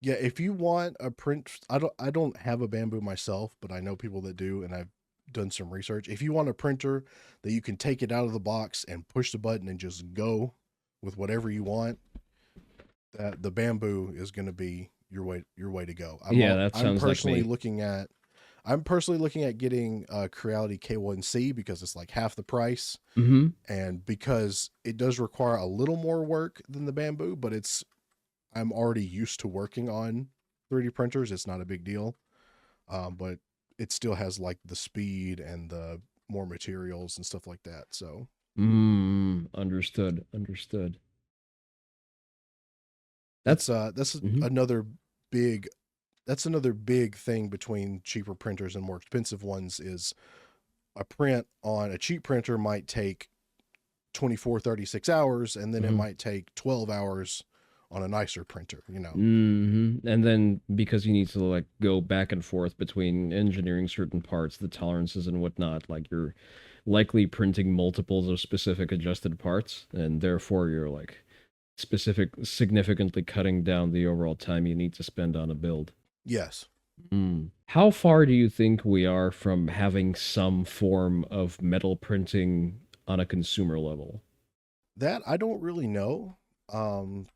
Yeah, if you want a print, I don't have a bamboo myself, but I know people that do, and I've done some research. If you want a printer that you can take it out of the box and push the button and just go with whatever you want, that the bamboo is going to be your way to go. Yeah, that I'm sounds like personally me. looking at I'm personally looking at getting Creality K1C because it's like half the price, Mm-hmm. and because it does require a little more work than the bamboo, but I'm already used to working on 3D printers. It's not a big deal, but it still has like the speed and the more materials and stuff like that. So Understood. Understood. That's that's mhm. another big that's another big thing between cheaper printers and more expensive ones is a print on a cheap printer might take 24, 36 hours, and then it Mhm. might take 12 hours on a nicer printer, you know. And then because you need to like go back and forth between engineering certain parts, the tolerances and whatnot, like you're likely printing multiples of specific adjusted parts, and therefore you're like significantly cutting down the overall time you need to spend on a build. Yes. How far do you think we are from having some form of metal printing on a consumer level? That I don't really know. Um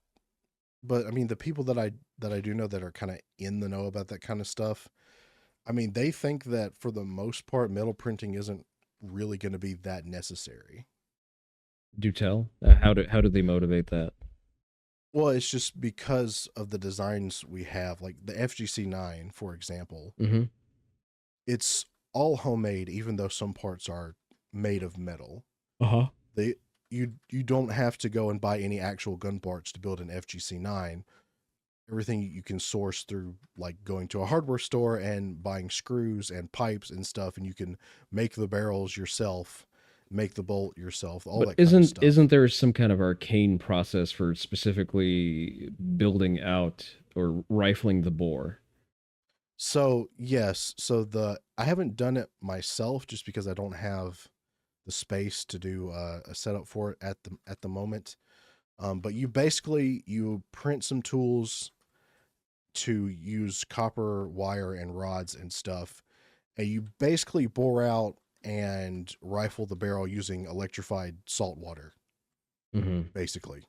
but I mean the people that I do know that are kind of in the know about that kind of stuff, I mean they think that for the most part metal printing isn't really going to be that necessary. Do tell. How do they motivate that? Well, it's just because of the designs we have, like the FGC9, for example. Mm-hmm. It's all homemade, even though some parts are made of metal. Uh-huh. They you don't have to go and buy any actual gun parts to build an FGC9. Everything you can source through like going to a hardware store and buying screws and pipes and stuff, and you can make the barrels yourself, make the bolt yourself, all But that kind of isn't stuff. there some kind of arcane process for specifically building out or rifling the bore? So yes, so the I haven't done it myself just because I don't have the space to do a setup for it at the moment. But you print some tools to use copper wire and rods and stuff, and you basically bore out and rifle the barrel using electrified salt water, Mm-hmm. basically.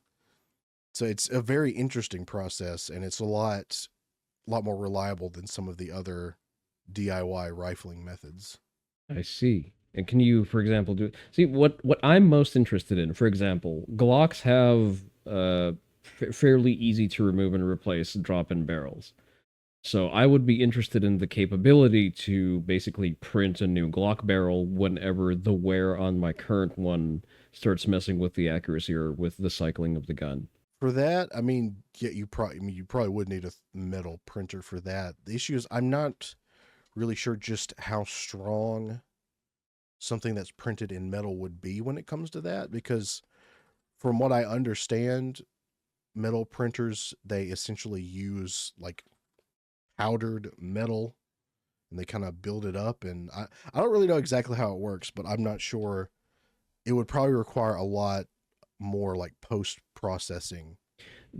So it's a very interesting process, and it's a lot more reliable than some of the other DIY rifling methods. I see. And can you, for example, do see what I'm most interested in? For example, Glocks have fairly easy to remove and replace drop-in barrels. So I would be interested in the capability to basically print a new Glock barrel whenever the wear on my current one starts messing with the accuracy or with the cycling of the gun. For that, I mean, yeah, you probably would need a metal printer for that. The issue is I'm not really sure just how strong something that's printed in metal would be when it comes to that, because from what I understand, metal printers they essentially use like powdered metal and they kind of build it up, and I don't really know exactly how it works, but I'm not sure. It would probably require a lot more like post processing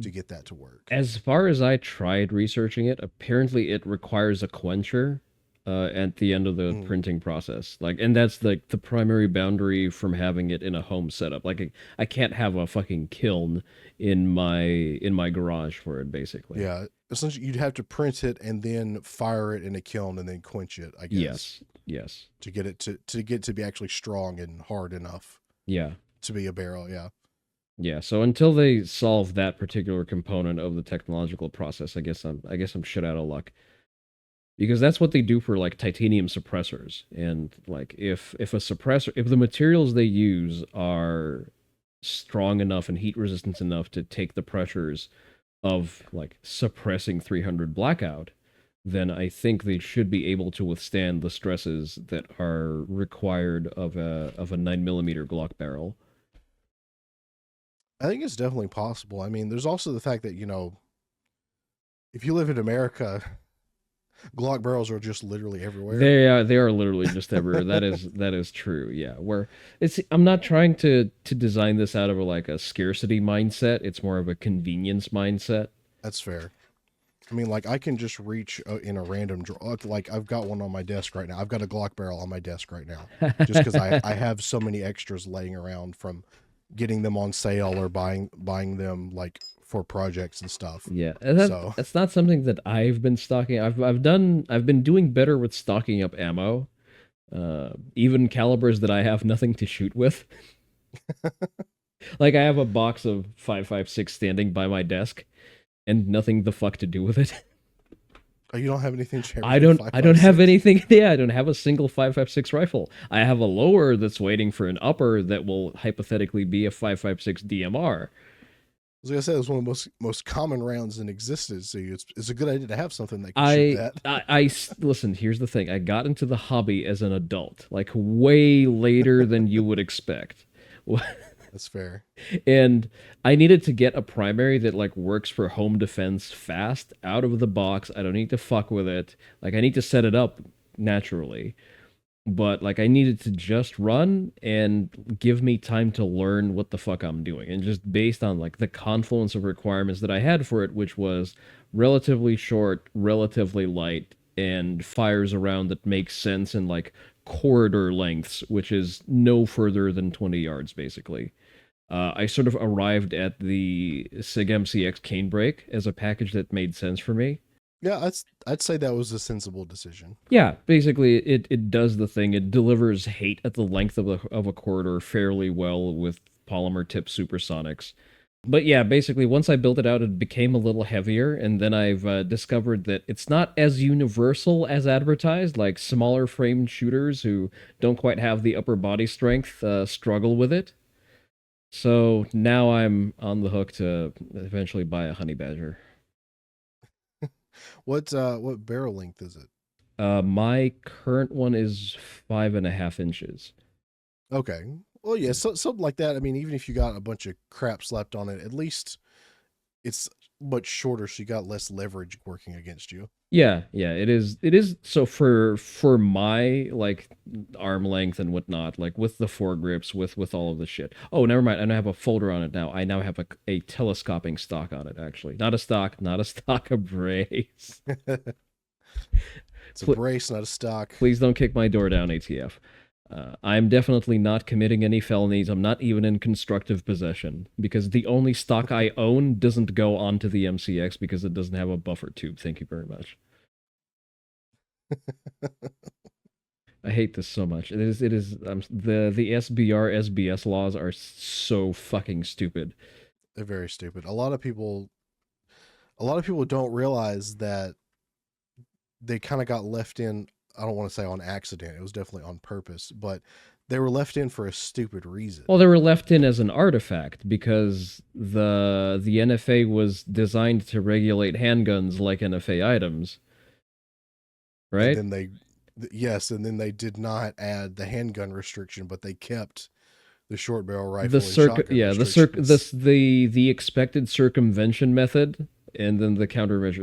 to get that to work. As far as I tried researching it, apparently it requires a quencher at the end of the Mm, printing process. Like, and that's like the primary boundary from having it in a home setup. Like, I can't have a fucking kiln in my garage for it, basically. yeah, essentially you'd have to print it and then fire it in a kiln and then quench it, I guess, Yes, yes, to get it to be actually strong and hard enough yeah, to be a barrel. Yeah. yeah. So until they solve that particular component of the technological process, I guess I'm shit out of luck. Because that's what they do for like titanium suppressors, and like if the materials they use are strong enough and heat resistant enough to take the pressures of like suppressing 300 blackout, then I think they should be able to withstand the stresses that are required of a 9 millimeter Glock barrel. I think it's definitely possible. I mean, there's also the fact that, if you live in America, Glock barrels are just literally everywhere. They are literally just everywhere. That is true. Yeah. Where it's I'm not trying to design this out of like a scarcity mindset. It's more of a convenience mindset. That's fair. I mean, like, I can just reach in a random drawer. Like, I've got one on my desk right now. I've got a Glock barrel on my desk right now, just because I have so many extras laying around from getting them on sale or buying them like for projects and stuff. Yeah, and So that's not something that I've been stocking. I've been doing better with stocking up ammo, even calibers that I have nothing to shoot with. Like I have a box of 5.56 standing by my desk, and nothing the fuck to do with it. oh, you don't have anything to I with don't five I five don't have six. anything. Yeah, I don't have a single 5.56 rifle. I have a lower that's waiting for an upper that will hypothetically be a 5.56 DMR. Like I said, it's one of the most common rounds in existence. So it's a good idea to have something that can shoot I, that. listen. Here's the thing. I got into the hobby as an adult, like way later than you would expect, That's fair. and I needed to get a primary that like works for home defense fast out of the box. I don't need to fuck with it. Like I need to set it up naturally, but like I needed to just run and give me time to learn what the fuck I'm doing. And just based on like the confluence of requirements that I had for it, which was relatively short, relatively light, and fires around that makes sense in like corridor lengths, which is no further than 20 yards basically. I sort of arrived at the SIG MCX Canebrake as a package that made sense for me. Yeah, I'd say that was a sensible decision. Yeah, basically it does the thing. It delivers hate at the length of a corridor fairly well with polymer tip supersonics. But yeah, basically once I built it out, it became a little heavier, and then I've discovered that it's not as universal as advertised. Like smaller framed shooters who don't quite have the upper body strength struggle with it. So now I'm on the hook to eventually buy a honey badger. What barrel length is it? My current one is 5.5 inches. Okay. Well, yeah, something like that. I mean, even if you got a bunch of crap slapped on it, at least it's much shorter, so you got less leverage working against you. Yeah, yeah, it is. It is. So for my like arm length and whatnot, like with the foregrips, with all of the shit. Oh, never mind. I don't have a folder on it now. I now have a telescoping stock on it. Actually, not a stock, not a stock, a brace. It's a brace, not a stock. Please don't kick my door down, ATF. I'm definitely not committing any felonies. I'm not even in constructive possession because the only stock I own doesn't go onto the MCX because it doesn't have a buffer tube. Thank you very much. I hate this so much. It is the SBR SBS laws are so fucking stupid. They're very stupid. A lot of people don't realize that they kind of got left in. I don't want to say on accident. It was definitely on purpose, but they were left in for a stupid reason. Well, they were left in as an artifact because the NFA was designed to regulate handguns like NFA items, And right? then yes, and then they did not add the handgun restriction, but they kept the short barrel The rifle and circ shotgun yeah, restrictions. the expected circumvention method and then the countermeasure.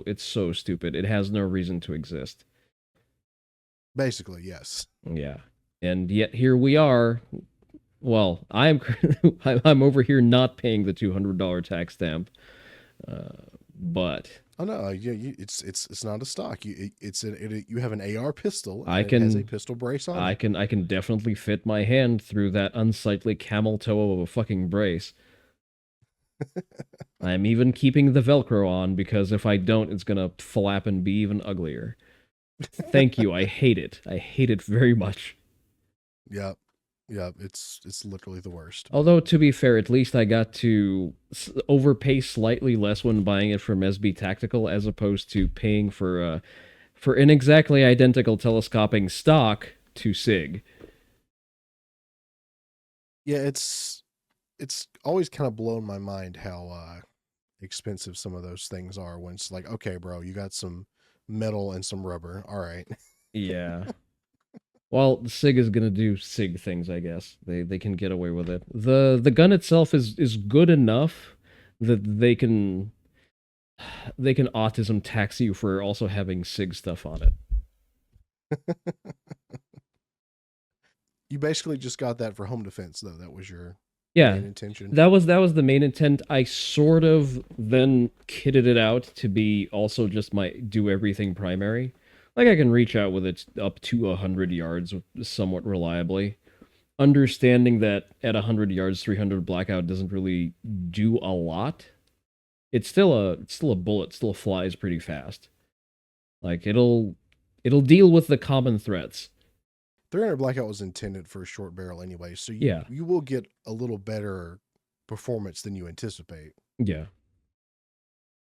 It's so stupid. It has no reason to exist. Basically, yes. Yeah. And yet here we are. Well, I'm I'm over here not paying the $200 tax stamp. But Oh no, yeah, it's not a stock. You have an AR pistol I and it has a can pistol brace on I it. can I can definitely fit my hand through that unsightly camel toe of a fucking brace. I'm even keeping the Velcro on because if I don't, it's gonna flap and be even uglier. Thank you. I hate it. I hate it very much. Yep, yep. It's literally the worst. But Although to be fair, at least I got to overpay slightly less when buying it from SB Tactical, as opposed to paying for an exactly identical telescoping stock to Sig. yeah, it's always kind of blown my mind how expensive some of those things are. When it's like, okay, bro, you got some metal and some rubber. All right. Yeah. Well, SIG is gonna do SIG things, I guess. They can get away with it. The gun itself is good enough that they can autism tax you for also having SIG stuff on it. You basically just got that for home defense, though. That was your Yeah, main intention. that was the main intent. I sort of then kitted it out to be also just my do everything primary. Like I can reach out with it up to 100 yards somewhat reliably. Understanding that at 100 yards, 300 blackout doesn't really do a lot. It's still a bullet, still flies pretty fast. Like it'll deal with the common threats. 300 blackout was intended for a short barrel anyway, so you Yeah, you will get a little better performance than you anticipate. yeah.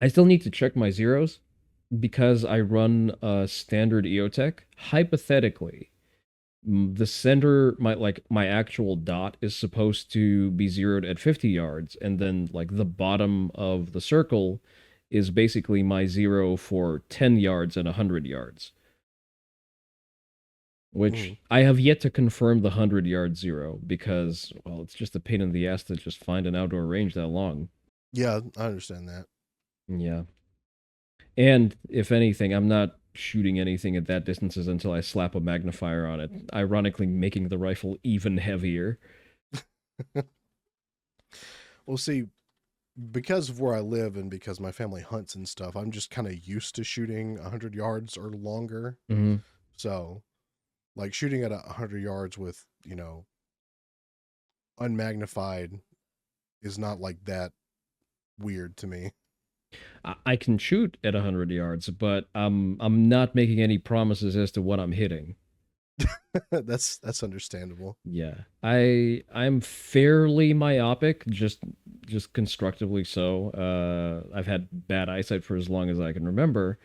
I still need to check my zeros because I run a standard EOTech. Hypothetically, the center, my actual dot is supposed to be zeroed at 50 yards, and then like the bottom of the circle is basically my zero for 10 yards and 100 yards, which Mm. I have yet to confirm the 100 yard zero because, well, it's just a pain in the ass to just find an outdoor range that long. Yeah, I understand that. Yeah. And if anything, I'm not shooting anything at that distances until I slap a magnifier on it, ironically making the rifle even heavier. Well, see, because of where I live and because my family hunts and stuff, I'm just kind of used to shooting 100 yards or longer. Hmm. So, like shooting at 100 yards with, unmagnified is not like that weird to me. I can shoot at 100 yards, but I'm not making any promises as to what I'm hitting. That's understandable. Yeah, I'm fairly myopic, just constructively so. I've had bad eyesight for as long as I can remember,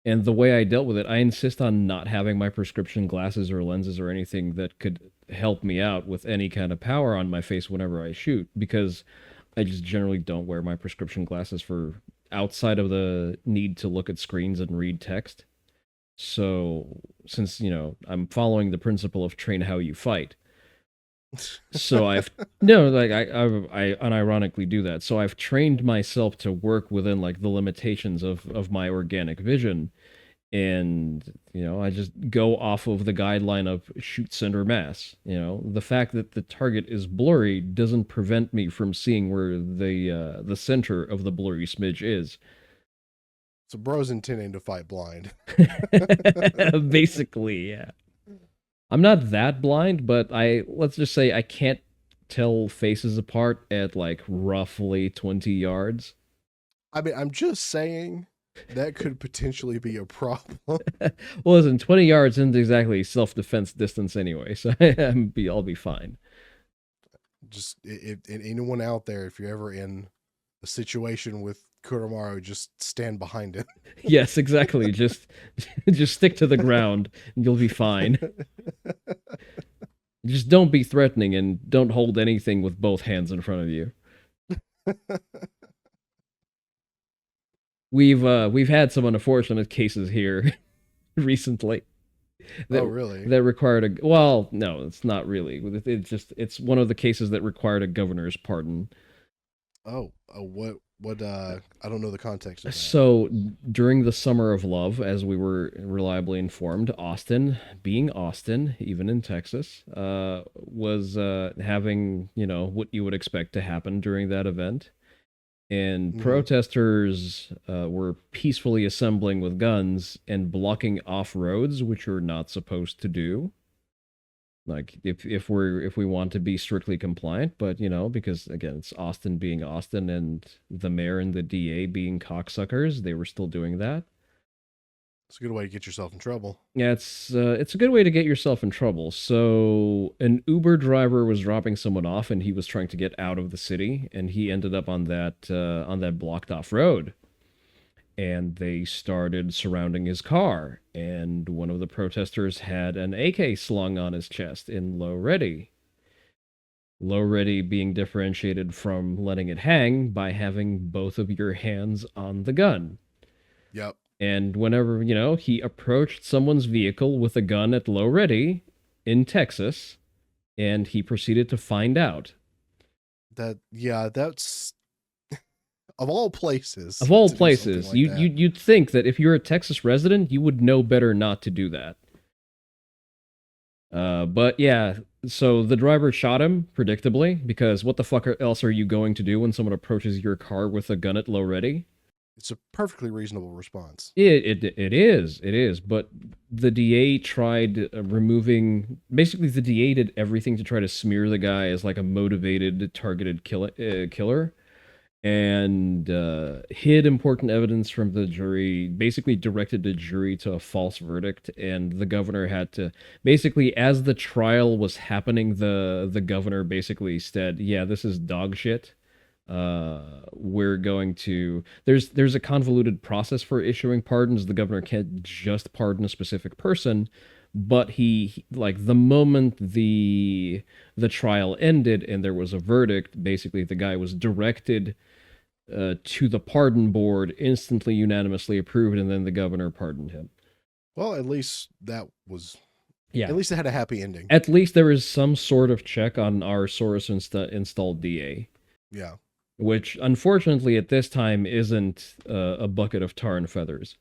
and the way I dealt with it, I insist on not having my prescription glasses or lenses or anything that could help me out with any kind of power on my face whenever I shoot, because I just generally don't wear my prescription glasses for outside of the need to look at screens and read text. So, since, I'm following the principle of train how you fight, so I've no, like I unironically do that. So I've trained myself to work within like the limitations of my organic vision, and I just go off of the guideline of shoot center mass. The fact that the target is blurry doesn't prevent me from seeing where the center of the blurry smidge is. So bro's intending to fight blind. Basically, yeah. I'm not that blind, but let's just say I can't tell faces apart at like roughly 20 yards. I mean, I'm just saying that could potentially be a problem. Well, listen, 20 yards isn't exactly self-defense distance anyway, so I'll be fine. Just if anyone out there, if you're ever in a situation with Kuramaru, just stand behind it. Yes, exactly. Just stick to the ground and you'll be fine. Just don't be threatening and don't hold anything with both hands in front of you. We've had some unfortunate cases here recently Oh, that really? that required a, well, no, it's not really. It's one of the cases that required a governor's pardon. Oh, what? I don't know the context of that. So during the summer of love, as we were reliably informed, Austin, being Austin, even in Texas, was having what you would expect to happen during that event. And Hmm. protesters were peacefully assembling with guns and blocking off roads, which you're not supposed to do. Like if we want to be strictly compliant, but because again it's Austin being Austin and the mayor and the DA being cocksuckers, they were still doing that. It's a good way to get yourself in trouble. Yeah, it's a good way to get yourself in trouble. So an Uber driver was dropping someone off, and he was trying to get out of the city, and he ended up on that blocked off road. And they started surrounding his car. And one of the protesters had an AK slung on his chest in low ready. Low ready being differentiated from letting it hang by having both of your hands on the gun. Yep. And whenever, he approached someone's vehicle with a gun at low ready in Texas, and he proceeded to find out. That's of all places Of all to do something places, like that. you'd think that if you're a Texas resident, you would know better not to do that. But yeah, so the driver shot him, predictably, because what the fuck else are you going to do when someone approaches your car with a gun at low ready? It's a perfectly reasonable response. It is, but the DA tried removing. Basically, the DA did everything to try to smear the guy as like a motivated, targeted killer, and hid important evidence from the jury. Basically, directed the jury to a false verdict, and the governor had to basically, as the trial was happening, the governor basically said, "Yeah, this is dog shit." We're going to there's a convoluted process for issuing pardons. The governor can't just pardon a specific person, but he like the moment the trial ended and there was a verdict, basically the guy was directed to the pardon board, instantly unanimously approved, and then the governor pardoned him. Well, at least that was. Yeah. At least it had a happy ending. At least there is some sort of check on our Soros installed DA. Yeah. Which unfortunately at this time isn't a bucket of tar and feathers.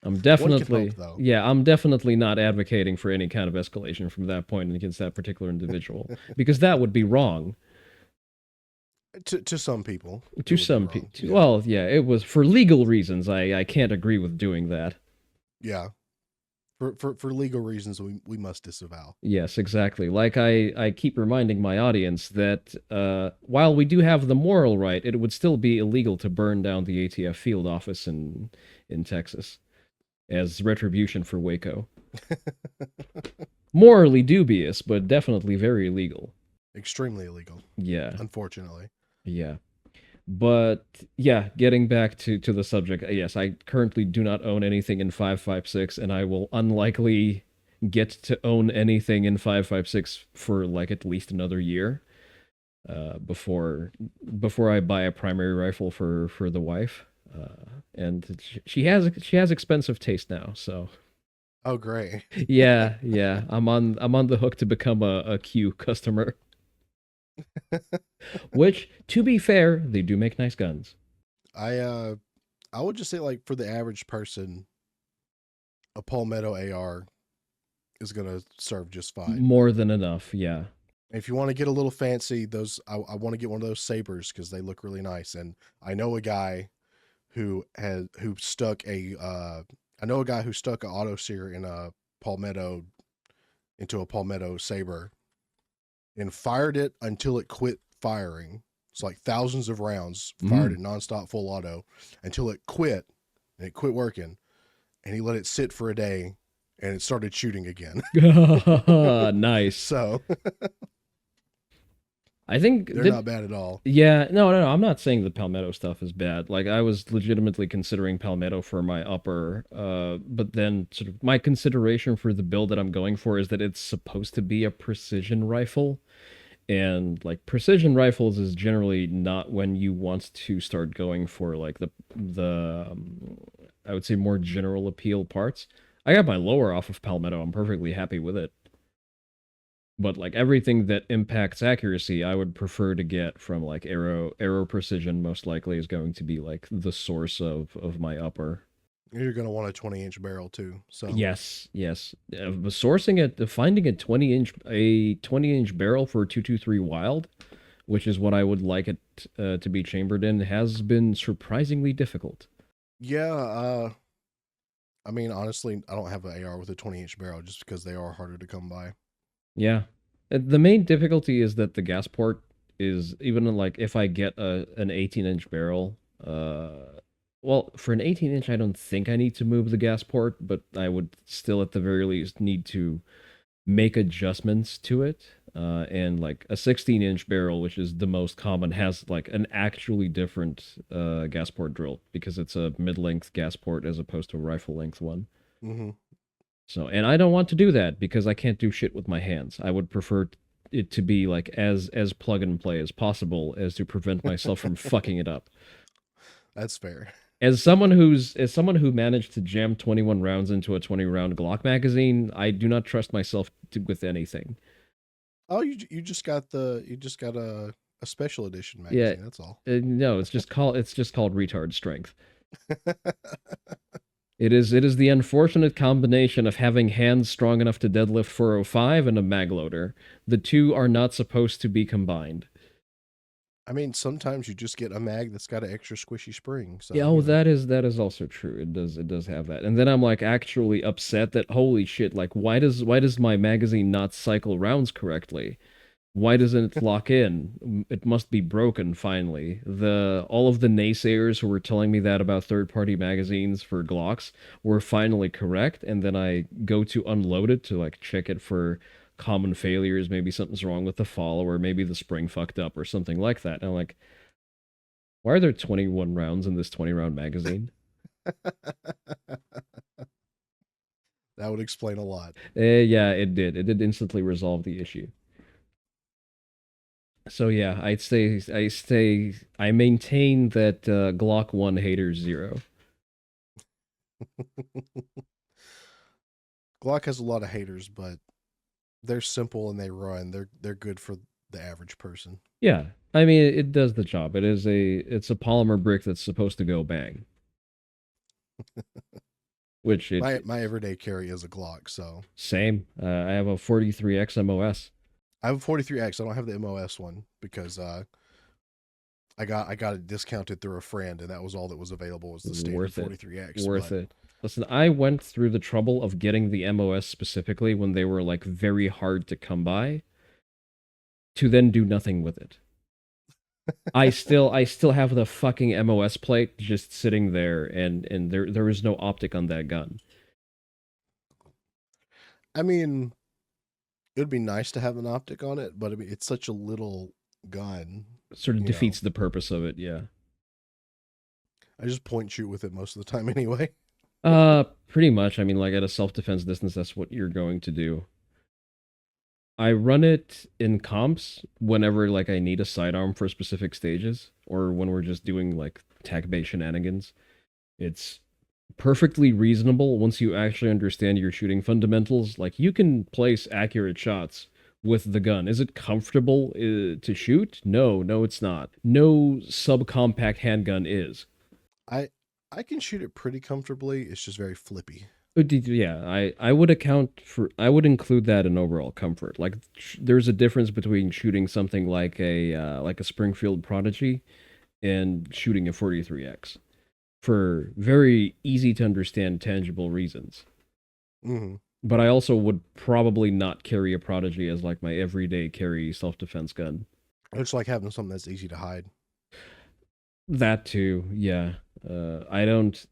I'm definitely, hope, I'm definitely not advocating for any kind of escalation from that point against that particular individual because that would be wrong. To some people. To some people. Yeah. Well, yeah, it was for legal reasons. I can't agree with doing that. Yeah. For legal reasons, we must disavow. Yes, exactly. Like I keep reminding my audience that while we do have the moral right, it would still be illegal to burn down the ATF field office in Texas as retribution for Waco. Morally dubious, but definitely very illegal. Extremely illegal. Yeah. Unfortunately. Yeah. But yeah, getting back to the subject, yes, I currently do not own anything in 5.56, and I will unlikely get to own anything in 5.56 for like at least another year before I buy a primary rifle for the wife. And she has expensive taste now, so. Oh, great. Yeah, I'm on the hook to become a Q customer. Which, to be fair, they do make nice guns. I would just say, like, for the average person, a Palmetto AR is gonna serve just fine. More than enough, yeah. If you want to get a little fancy, I want to get one of those sabers because they look really nice. And I know a guy who stuck an auto sear in a Palmetto into a Palmetto saber and fired it until it quit firing. It's like thousands of rounds fired at nonstop full auto until it quit, and it quit working, and he let it sit for a day, and it started shooting again. Nice. So I think they're not bad at all. Yeah, no. I'm not saying the Palmetto stuff is bad. Like I was legitimately considering Palmetto for my upper, but then sort of my consideration for the build that I'm going for is that it's supposed to be a precision rifle. And like precision rifles is generally not when you want to start going for like the I would say more general appeal parts. I got my lower off of Palmetto. I'm perfectly happy with it. But like everything that impacts accuracy, I would prefer to get from like arrow precision. Most likely is going to be like the source of my upper. You're going to want a 20-inch barrel too. So yes. Sourcing it, finding a 20-inch barrel for 223 Wild, which is what I would like it to be chambered in, has been surprisingly difficult. Yeah, I mean, honestly, I don't have an AR with a 20-inch barrel just because they are harder to come by. Yeah. The main difficulty is that the gas port is, even like if I get an 18-inch barrel, well, for an 18-inch, I don't think I need to move the gas port, but I would still at the very least need to make adjustments to it. And like a 16-inch barrel, which is the most common, has like an actually different gas port drill because it's a mid-length gas port as opposed to a rifle-length one. Mm-hmm. So, and I don't want to do that because I can't do shit with my hands. I would prefer it to be like as plug and play as possible, as to prevent myself from fucking it up. That's fair. As someone who managed to jam 21 rounds into a 20 round Glock magazine, I do not trust myself with anything. Oh, you just got a special edition Yeah, magazine. That's all. no, it's just called retard strength. It is the unfortunate combination of having hands strong enough to deadlift 405 and a mag loader. The two are not supposed to be combined. I mean, sometimes you just get a mag that's got an extra squishy spring. Yeah, So oh, that is also true. It does have that. And then I'm like actually upset that holy shit, like why does my magazine not cycle rounds correctly? Why doesn't it lock in? It must be broken finally. The all of the naysayers who were telling me that about third-party magazines for Glocks were finally correct, and then I go to unload it to like check it for common failures, maybe something's wrong with the follower, maybe the spring fucked up or something like that. And I'm like, why are there 21 rounds in this 20 round magazine? that would explain a lot. Yeah, it did. It did instantly resolve the issue. So yeah, I maintain that Glock 1 haters 0. Glock has a lot of haters, but they're simple and they run. They're good for the average person. Yeah. I mean it does the job. It's a polymer brick that's supposed to go bang, which it My everyday carry is a Glock, so same. I have a 43X MOS. I have a 43X. I don't have the MOS one because I got it discounted through a friend, and that was all that was available was the standard Worth it. 43X. Worth But it. Listen, I went through the trouble of getting the MOS specifically when they were like very hard to come by to then do nothing with it. I still have the fucking MOS plate just sitting there, and there is no optic on that gun. I mean, it would be nice to have an optic on it, but I mean, it's such a little gun. It sort of You know, defeats the purpose of it, yeah. I just point shoot with it most of the time anyway. Pretty much. I mean, like at a self-defense distance, that's what you're going to do. I run it in comps whenever like I need a sidearm for specific stages, or when we're just doing like tag-based shenanigans. It's perfectly reasonable once you actually understand your shooting fundamentals. Like you can place accurate shots with the gun. Is it comfortable to shoot? No, no, it's not. No subcompact handgun is. I I can shoot it pretty comfortably. It's just very flippy. Yeah, I would include that in overall comfort. Like there's a difference between shooting something like a Springfield Prodigy and shooting a 43X for very easy to understand tangible reasons. Hmm. But I also would probably not carry a Prodigy as like my everyday carry self-defense gun. It's like having something that's easy to hide. That too, yeah. I don't.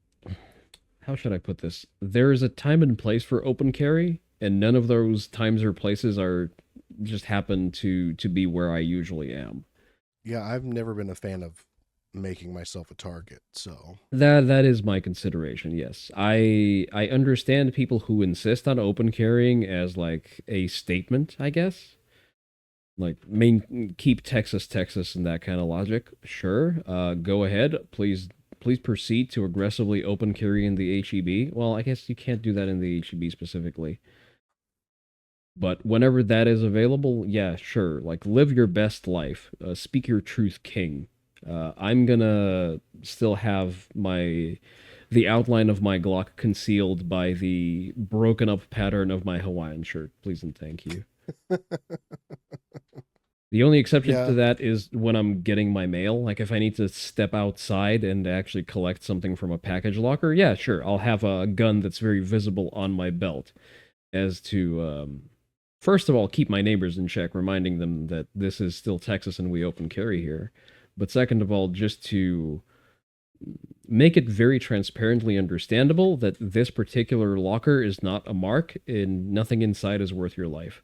How should I put this? There is a time and place for open carry, and none of those times or places are just happen to be where I usually am. Yeah, I've never been a fan of making myself a target. So That is my consideration. Yes, I understand people who insist on open carrying as like a statement. I guess like main keep Texas Texas and that kind of logic. Sure, go ahead. Please proceed to aggressively open carry in the HEB. Well, I guess you can't do that in the HEB specifically. But whenever that is available, yeah, sure. Like live your best life. Speak your truth, king. I'm gonna still have the outline of my Glock concealed by the broken up pattern of my Hawaiian shirt. Please and thank you. The only exception to yeah, that is when I'm getting my mail. Like if I need to step outside and actually collect something from a package locker, yeah, sure. I'll have a gun that's very visible on my belt as to first of all keep my neighbors in check, reminding them that this is still Texas and we open carry here. But second of all, just to make it very transparently understandable that this particular locker is not a mark and nothing inside is worth your life.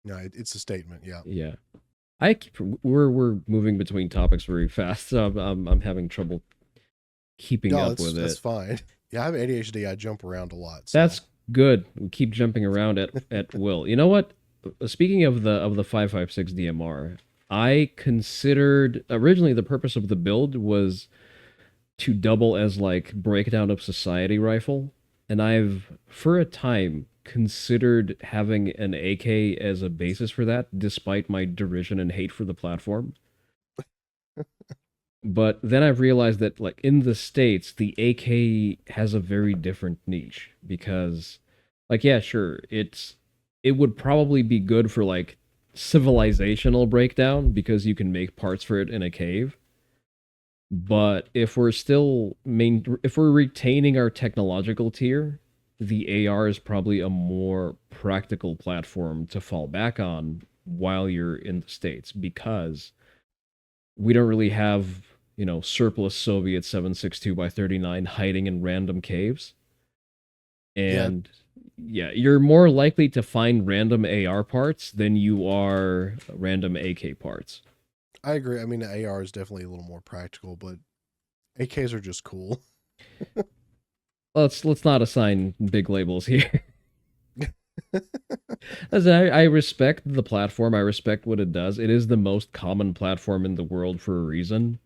no, it's a statement. Yeah. Yeah. We're moving between topics very fast, so I'm having trouble keeping No, up with that's it. fine. Yeah, I have ADHD. I jump around a lot. So That's good. We keep jumping around at will. You know what? Speaking of the 556 DMR, I considered originally the purpose of the build was to double as like breakdown of society rifle, and I've for a time considered having an AK as a basis for that, despite my derision and hate for the platform. But then I've realized that like in the States, the AK has a very different niche because like yeah, sure, it would probably be good for like civilizational breakdown because you can make parts for it in a cave. But if we're retaining our technological tier, the AR is probably a more practical platform to fall back on while you're in the States because we don't really have, surplus Soviet 7.62 by 39 hiding in random caves. Yeah, And yeah, you're more likely to find random AR parts than you are random AK parts. I agree. I mean, the AR is definitely a little more practical, but AKs are just cool. Let's not assign big labels here. As I respect the platform, I respect what it does. It is the most common platform in the world for a reason.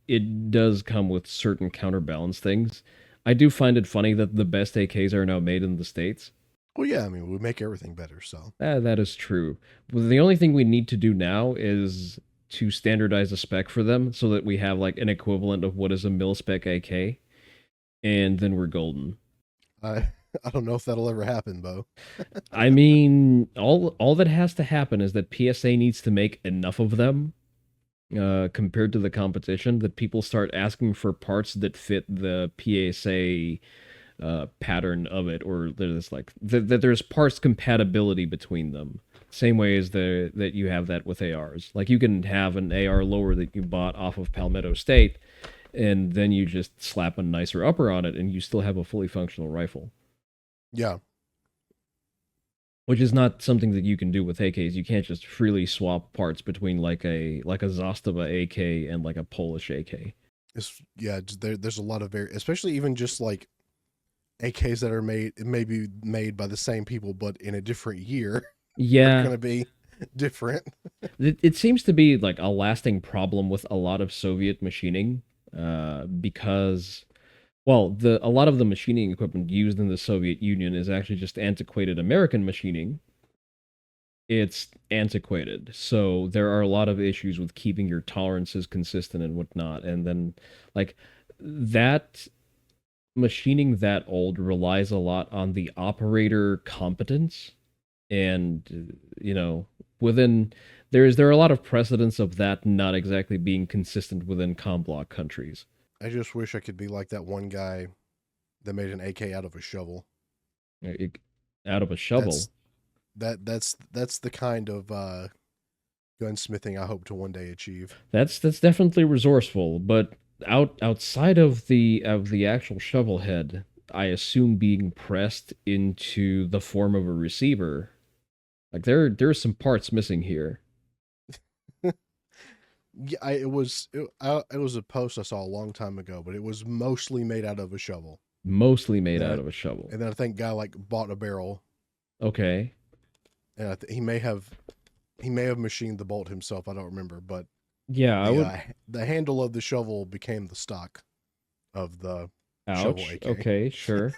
It does come with certain counterbalance things. I do find it funny that the best AKs are now made in the States. Well, yeah, I mean, we make everything better, so. That is true. But the only thing we need to do now is to standardize a spec for them so that we have like an equivalent of what is a mil spec AK, and then we're golden. I I don't know if that'll ever happen, Bo. I mean, all that has to happen is that PSA needs to make enough of them compared to the competition that people start asking for parts that fit the PSA pattern of it, or there's like that there's parts compatibility between them. Same way as that you have that with ARs. Like you can have an AR lower that you bought off of Palmetto State, and then you just slap a nicer upper on it, and you still have a fully functional rifle. Yeah. Which is not something that you can do with AKs. You can't just freely swap parts between like a Zastava AK and like a Polish AK. There's a lot of especially even just like AKs that are made maybe made by the same people but in a different year are Yeah, gonna be different. it seems to be like a lasting problem with a lot of Soviet machining, because well, the a lot of the machining equipment used in the Soviet Union is actually just antiquated American machining. It's antiquated, so there are a lot of issues with keeping your tolerances consistent and whatnot. And then, like that machining that old relies a lot on the operator competence, and within there are a lot of precedents of that not exactly being consistent within com block countries. I just wish I could be like that one guy that made an AK out of a shovel. It- Out of a shovel. That's that's the kind of gunsmithing I hope to one day achieve. That's definitely resourceful, but outside of the actual shovel head, I assume being pressed into the form of a receiver. Like there's some parts missing here. Yeah, it was a post I saw a long time ago, but it was mostly made out of a shovel. Mostly made And out then of a shovel. and then I think guy like bought a barrel, Okay. and he may have machined the bolt himself. I don't remember, but Yeah, I would. the handle of the shovel became the stock of the shovel Ouch. AK. Okay, sure.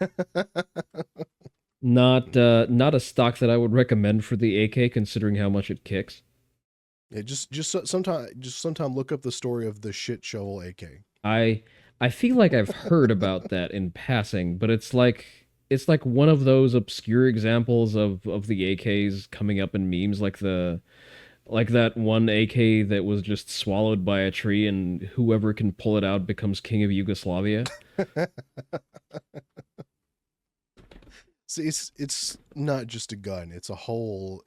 Not a stock that I would recommend for the AK considering how much it kicks. Yeah, sometime look up the story of the shit shovel AK. I I feel like I've heard about that in passing, but it's like one of those obscure examples of the AKs coming up in memes, like that one AK that was just swallowed by a tree, and whoever can pull it out becomes king of Yugoslavia. See, it's not just a gun. It's a whole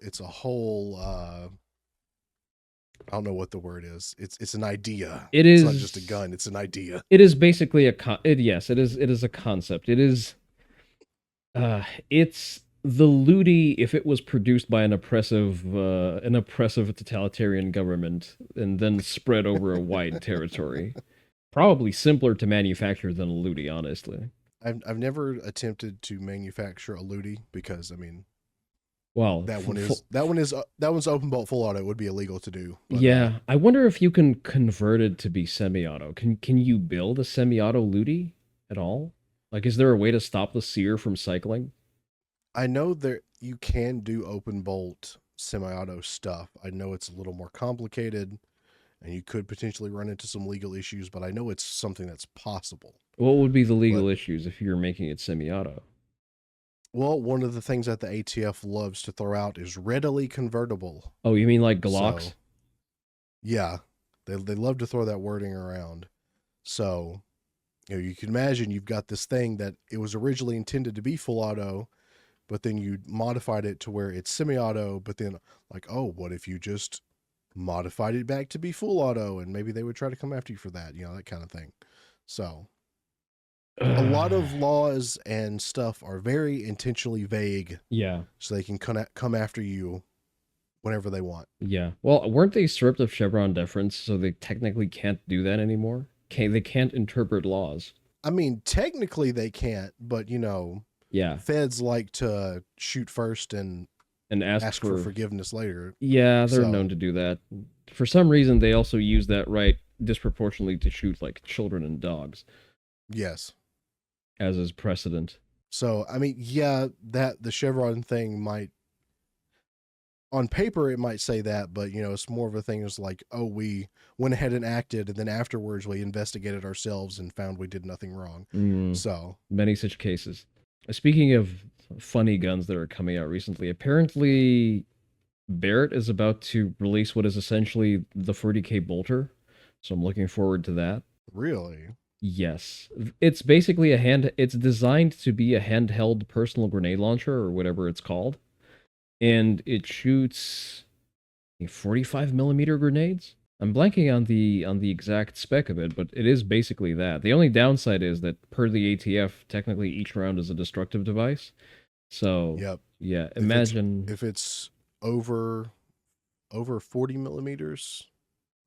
I don't know what the word is. It's an idea. It It's not just a is gun, it's an idea. it is basically yes, it is a concept. It's the Ludi if it was produced by an oppressive totalitarian government and then spread over a wide territory. Probably simpler to manufacture than a Ludi, honestly. I've never attempted to manufacture a ludi because I mean Well, that one's open bolt full auto. It would be illegal to do, but yeah, I wonder if you can convert it to be semi-auto. Can you build a semi-auto Ludi at all? Like, is there a way to stop the sear from cycling? I know there you can do open bolt semi-auto stuff. I know it's a little more complicated, and you could potentially run into some legal issues, but I know it's something that's possible. What would be the But legal issues if you're making it semi-auto? well, one of the things that the ATF loves to throw out is readily convertible. Oh, you mean like So Glocks? yeah, they love to throw that wording around. So you can imagine you've got this thing that it was originally intended to be full auto, but then you modified it to where it's semi-auto. But then like, oh, what if you just modified it back to be full auto? And maybe they would try to come after you for that, that kind of thing. So a lot of laws and stuff are very intentionally vague, Yeah, so they can come after you whenever they want. yeah. Well, weren't they stripped of Chevron deference, so they technically can't do that anymore? They can't interpret laws. I mean, technically they can't, but Yeah, feds like to shoot first and and ask ask for for. forgiveness later. Yeah, they're known So, to do that. For some reason, they also use that right disproportionately to shoot like children and dogs, yes. as is precedent. So, I mean, yeah, that the Chevron thing might, on paper, it might say that, but, it's more of a thing as like, oh, we went ahead and acted, and then afterwards we investigated ourselves and found we did nothing wrong. Mm, So, many such cases. Speaking of funny guns that are coming out recently, apparently Barrett is about to release what is essentially the 40K bolter. So I'm looking forward to that. really, Yes. It's basically it's designed to be a handheld personal grenade launcher or whatever it's called. And it shoots 45 millimeter grenades. I'm blanking on the exact spec of it, but it is basically that. The only downside is that per the ATF, technically each round is a destructive device. So yep. yeah, If it's imagine. if it's over 40 millimeters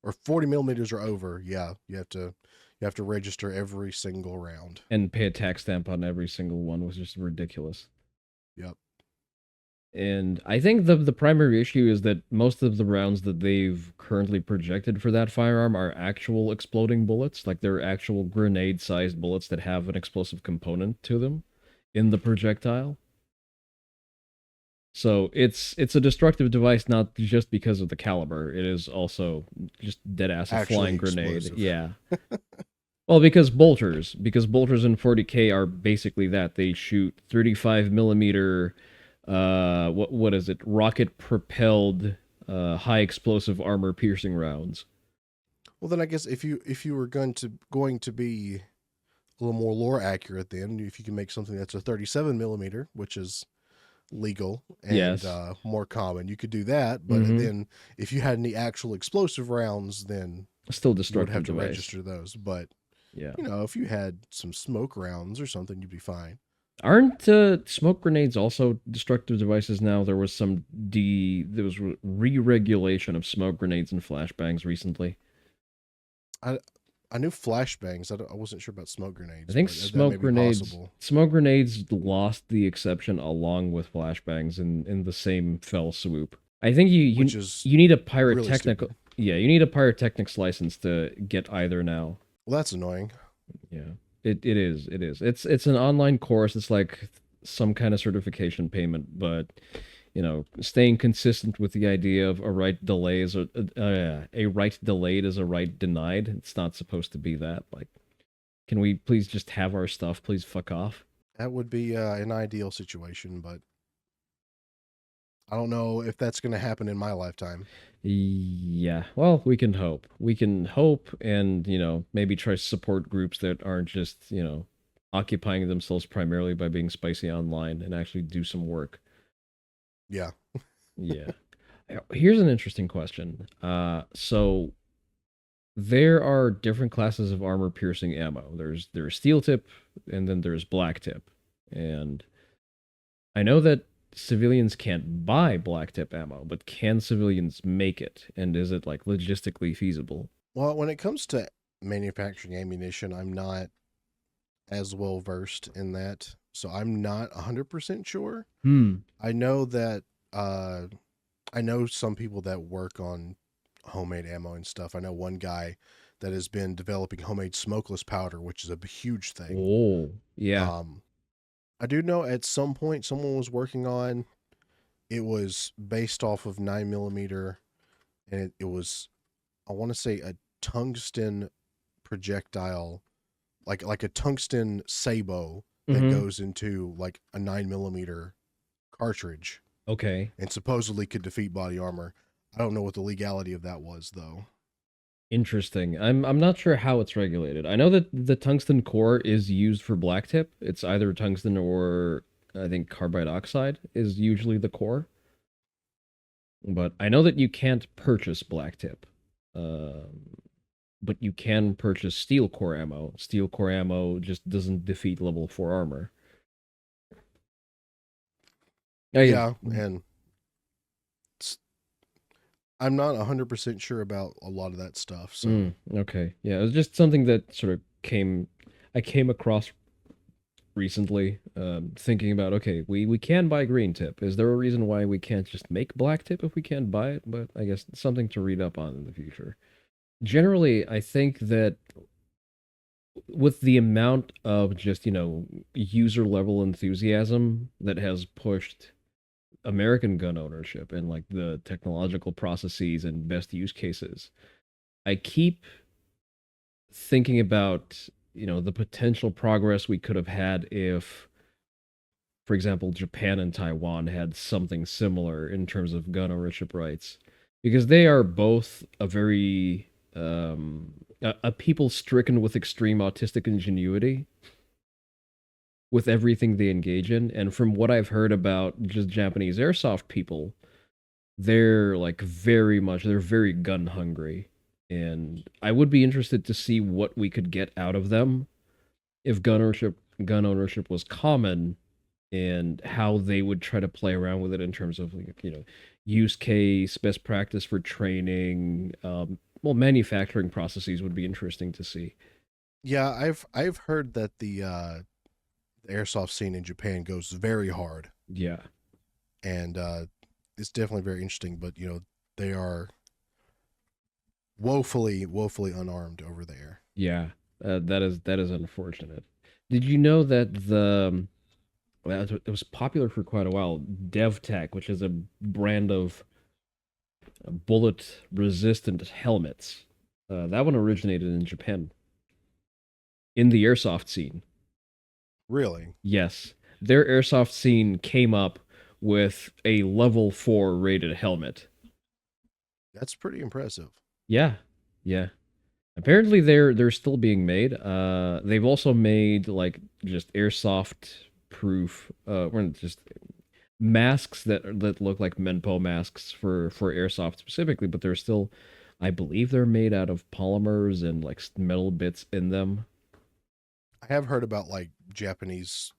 or 40 millimeters or over, yeah, you have to register every single round. And pay a tax stamp on every single one was just ridiculous. Yep. And I think the primary issue is that most of the rounds that they've currently projected for that firearm are actual exploding bullets, like they're actual grenade-sized bullets that have an explosive component to them in the projectile. So it's a destructive device not just because of the caliber. It is also just dead ass a Actually flying grenade. explosive. Yeah. Well, because bolters in 40K are basically that. They shoot 35 millimeter what is it? Rocket propelled high explosive armor piercing rounds. Well, then I guess if you were going to be a little more lore accurate, then if you can make something that's a 37 millimeter, which is legal and Yes. more common, you could do that. But Mm-hmm. then if you had any actual explosive rounds, then Still you would destructive have to device. register those. But Yeah. if you had some smoke rounds or something, you'd be fine. Aren't smoke grenades also destructive devices now? There was re-regulation of smoke grenades and flashbangs recently. I I knew flashbangs. I wasn't sure about smoke I grenades, think but that may be possible. smoke grenades lost the exception along with flashbangs in the same fell swoop. I think Which is you need a really pyrotechnical. stupid. Yeah, you need a pyrotechnics license to get either now. Well, that's annoying. Yeah. It is. It is. It's an online course. It's like some kind of certification payment, but staying consistent with the idea of a right delay is a right delayed is a right denied. It's not supposed to be that. Like, can we please just have our stuff? Please fuck off. That would be an ideal situation, but I don't know if that's going to happen in my lifetime. Yeah. Well, we can hope. We can hope and, maybe try to support groups that aren't just, occupying themselves primarily by being spicy online and actually do some work. Yeah. Yeah. Here's an interesting question. So there are different classes of armor piercing ammo. There's steel tip and then there's black tip. And I know that civilians can't buy black tip ammo, but can civilians make it? And is it like logistically feasible? Well, when it comes to manufacturing ammunition, I'm not as well versed in that. So I'm not 100% sure. Hmm. I know that uh, I know some people that work on homemade ammo and stuff. I know one guy that has been developing homemade smokeless powder, which is a huge thing. Oh, yeah. Um, I do know at some point someone was working on it was based off of 9 millimeter, and it was I want to say a tungsten projectile, like a tungsten sabot that Mm-hmm. goes into like a 9 millimeter cartridge, Okay. and supposedly could defeat body armor. I don't know what the legality of that was though. Interesting. I'm not sure how it's regulated. I know that the tungsten core is used for blacktip. It's either tungsten or I think carbide oxide is usually the core. But I know that you can't purchase blacktip. Um, but you can purchase steel core ammo. Steel core ammo just doesn't defeat level 4 armor. I, Yeah, and I'm not 100% sure about a lot of that stuff. So okay. Yeah, it was just something that I came across recently, thinking about, okay, we can buy green tip. Is there a reason why we can't just make black tip if we can't buy it? But I guess it's something to read up on in the future. Generally, I think that with the amount of just, user level enthusiasm that has pushed American gun ownership and like the technological processes and best use cases, I keep thinking about, the potential progress we could have had if, for example, Japan and Taiwan had something similar in terms of gun ownership rights, because they are both a people stricken with extreme autistic ingenuity with everything they engage in. And from what I've heard about just Japanese airsoft people, they're like they're very gun hungry. And I would be interested to see what we could get out of them if gun ownership was common, and how they would try to play around with it in terms of like, use case, best practice for training. Well, manufacturing processes would be interesting to see. yeah, I've heard that the airsoft scene in Japan goes very hard, Yeah, and it's definitely very interesting. But they are woefully unarmed over there. yeah, that is unfortunate. Did you know that well, it was popular for quite a while, DevTech, which is a brand of bullet resistant helmets, that one originated in Japan in the airsoft scene. Really, Yes, their airsoft scene came up with a level 4 rated helmet. that's pretty impressive. Yeah, yeah. Apparently they're still being made. They've also made like just airsoft proof, or just masks that look like Menpo masks for airsoft specifically, but they're still, I believe they're made out of polymers and like metal bits in them. I have heard about like Japanese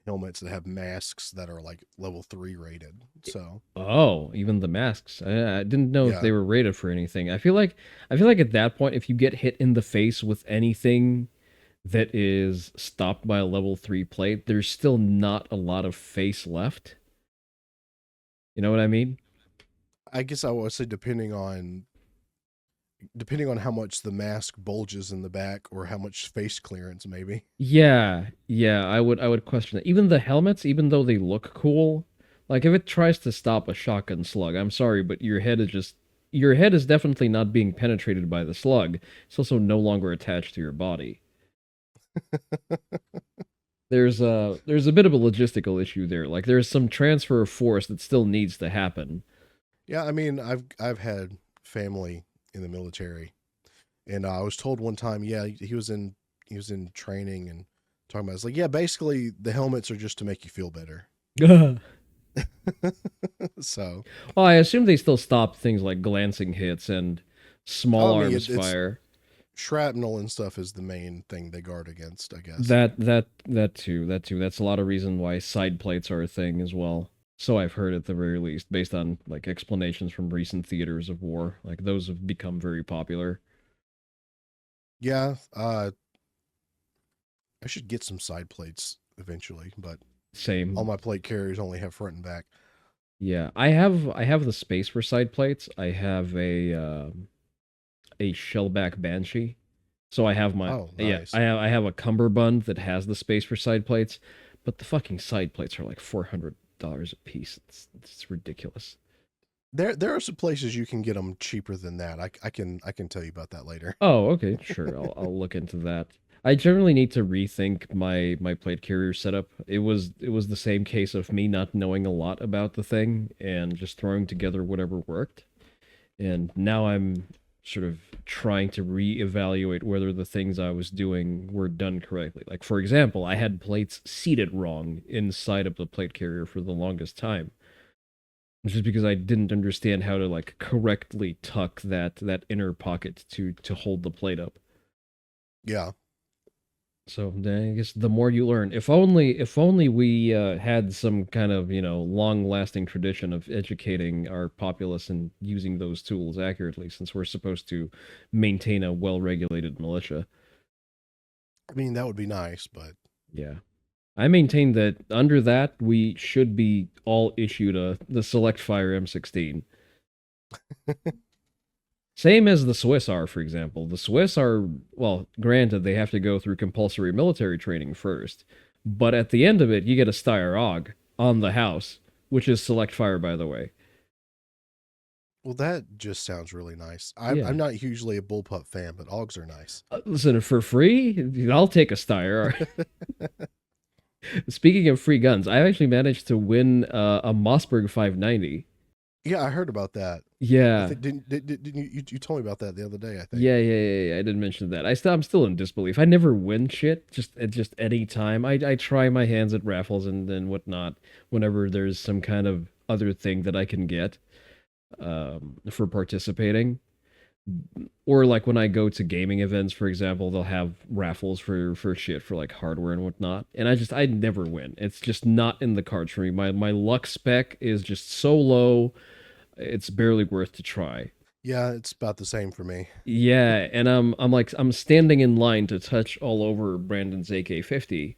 helmets that have masks that are like level 3 rated. So Oh, even the masks. I didn't know if yeah, they were rated for anything. I feel like at that point, if you get hit in the face with anything that is stopped by a level 3 plate, there's still not a lot of face left. You know what I mean? I guess I would say depending on how much the mask bulges in the back or how much face clearance maybe. Yeah, yeah, I would question that. Even the helmets, even though they look cool, like if it tries to stop a shotgun slug, I'm sorry, but your head is definitely not being penetrated by the slug. It's also no longer attached to your body. There's a bit of a logistical issue there. Like there's some transfer of force that still needs to happen. Yeah, I mean, I've had family in the military, and I was told one time, yeah, he was in training and talking about it's like, yeah, basically the helmets are just to make you feel better. Well, So, I assume they still stop things like glancing hits and small I mean, arms it's fire. shrapnel and stuff is the main thing they guard against, I guess. That too. That's a lot of reason why side plates are a thing as well. So I've heard at the very least, based on like explanations from recent theaters of war. Like those have become very popular. Yeah, I should get some side plates eventually, but all Same. my plate carriers only have front and back. Yeah, I have the space for side plates. I have a shellback banshee. So I have my Oh, yeah, nice. I have a cummerbund that has the space for side plates, but the fucking side plates are like $400 a piece. It's ridiculous. There are some places you can get them cheaper than that. I can tell you about that later. Oh, okay, sure. I'll look into that. I generally need to rethink my plate carrier setup. It was the same case of me not knowing a lot about the thing and just throwing together whatever worked. And now I'm sort of trying to reevaluate whether the things I was doing were done correctly. Like for example, I had plates seated wrong inside of the plate carrier for the longest time, just because I didn't understand how to like correctly tuck that inner pocket to hold the plate up. Yeah. So then I guess the more you learn. If only we had some kind of long-lasting tradition of educating our populace and using those tools accurately, since we're supposed to maintain a well-regulated militia. I mean, that would be nice, but Yeah, I maintain that under that we should be all issued the Select Fire M16. Same as the Swiss are, for example. The Swiss are, well, granted, they have to go through compulsory military training first, but at the end of it, you get a Steyr AUG on the house, which is select fire, by the way. well, that just sounds really nice. Yeah. I'm not hugely a bullpup fan, but Augs are nice. Listen, for free, I'll take a Steyr. Speaking of free guns, I actually managed to win a Mossberg 590. Yeah, I heard about that. I Yeah. think didn't you told me about that the other day, I think. Yeah. I didn't mention that. I'm still in disbelief. I never win shit. Just any time. I try my hands at raffles and whatnot whenever there's some kind of other thing that I can get for participating. Or like when I go to gaming events, for example, they'll have raffles for shit for like hardware and whatnot. And I never win. It's just not in the cards for me. My luck spec is just so low. It's barely worth to try. Yeah, it's about the same for me. Yeah, and I'm standing in line to touch all over Brandon's AK-50,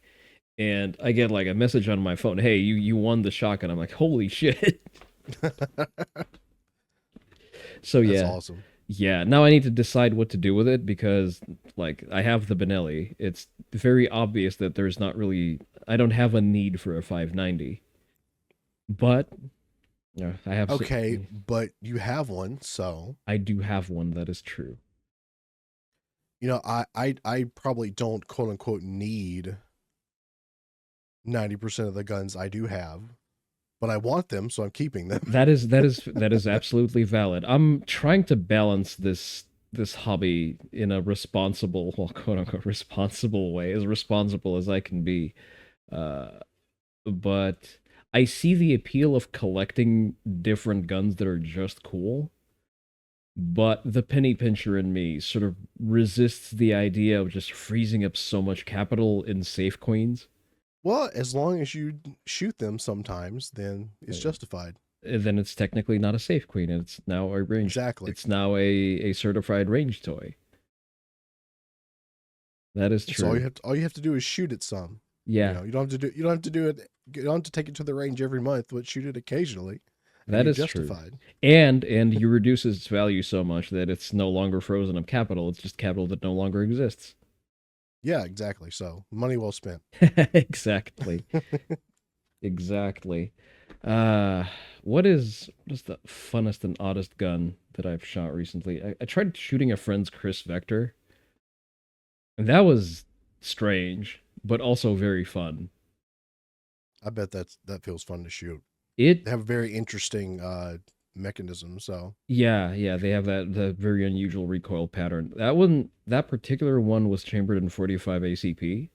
and I get like a message on my phone, "Hey, you won the shotgun." I'm like, "Holy shit!" So That's yeah, awesome. yeah. Now I need to decide what to do with it because like I have the Benelli. It's very obvious that there's not really I don't have a need for a 590, but yeah, Okay, but you have one, so I do have one that is true. I probably don't quote unquote need 90% of the guns I do have, but I want them, so I'm keeping them. That is absolutely valid. I'm trying to balance this hobby in a responsible, well, quote unquote, responsible way, as responsible as I can be. Uh, but I see the appeal of collecting different guns that are just cool. But the penny pincher in me sort of resists the idea of just freezing up so much capital in safe queens. Well, as long as you shoot them sometimes, then it's justified. Then it's technically not a safe queen. It's now a range. Exactly. It's now a certified range toy. That is So true. all you have to do is shoot it some. Yeah, You don't have to do you don't have to do it you don't have to take it to the range every month, but shoot it occasionally and that you're is true. justified. And you reduce its value so much that it's no longer frozen up capital. It's just capital that no longer exists. Yeah, exactly. So, money well spent. Exactly. Exactly. Uh, what is the funnest and oddest gun that I've shot recently? I tried shooting a friend's Chris Vector, and that was strange, but also very fun. I bet that feels fun to shoot. It They have a very interesting mechanism, so Yeah, they have the very unusual recoil pattern. That particular one was chambered in 45 ACP,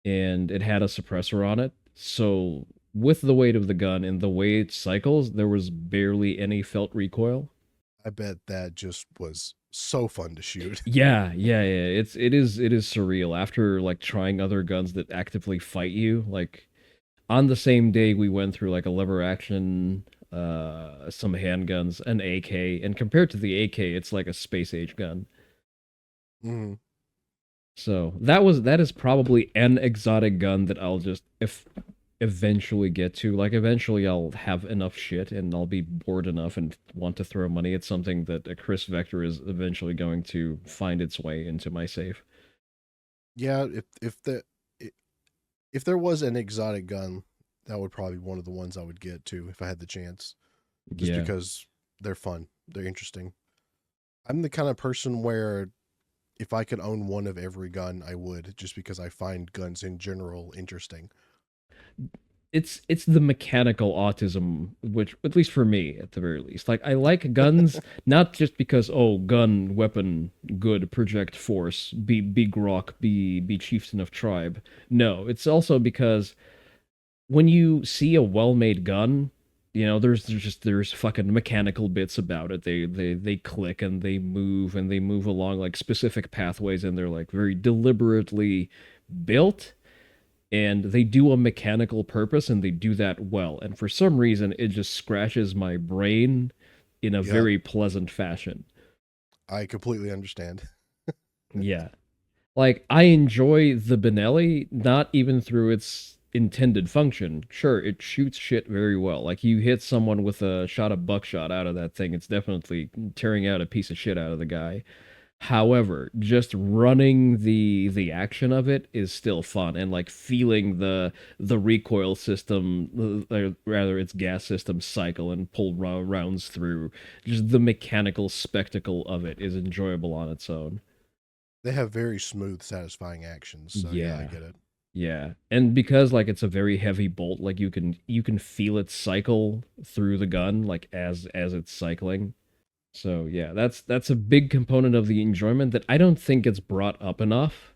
and it had a suppressor on it. So with the weight of the gun and the way it cycles, there was barely any felt recoil. I bet that just was so fun to shoot. Yeah. It is surreal after like trying other guns that actively fight you. Like on the same day we went through like a lever action, some handguns, an AK, and compared to the AK, it's like a space age gun. Hmm. So that is probably an exotic gun that I'll just eventually get to. Like, eventually I'll have enough shit and I'll be bored enough and want to throw money at something that a Chris Vector is eventually going to find its way into my safe. Yeah, if there was an exotic gun, that would probably be one of the ones I would get too if I had the chance. Just Yeah. because they're fun, they're interesting. I'm the kind of person where if I could own one of every gun, I would, just because I find guns in general interesting. It's the mechanical autism, which, at least for me at the very least, like, I like guns not just because, oh, gun, weapon, good, project force, be big rock, be chieftain of tribe. No, it's also because when you see a well-made gun, there's fucking mechanical bits about it. They click and they move along like specific pathways, and they're like very deliberately built, and they do a mechanical purpose, and they do that well. And for some reason, it just scratches my brain in a Yep, very pleasant fashion. I completely understand. Yeah. Like, I enjoy the Benelli, not even through its intended function. Sure, it shoots shit very well. Like, you hit someone with a shot of buckshot out of that thing, it's definitely tearing out a piece of shit out of the guy. However, just running the action of it is still fun, and like feeling the recoil system, rather its gas system, cycle and pull rounds through. Just the mechanical spectacle of it is enjoyable on its own. They have very smooth, satisfying actions, so yeah, I Yeah. get it. Yeah. And because like it's a very heavy bolt, like you can feel it cycle through the gun like as it's cycling. So yeah, that's a big component of the enjoyment that I don't think gets brought up enough,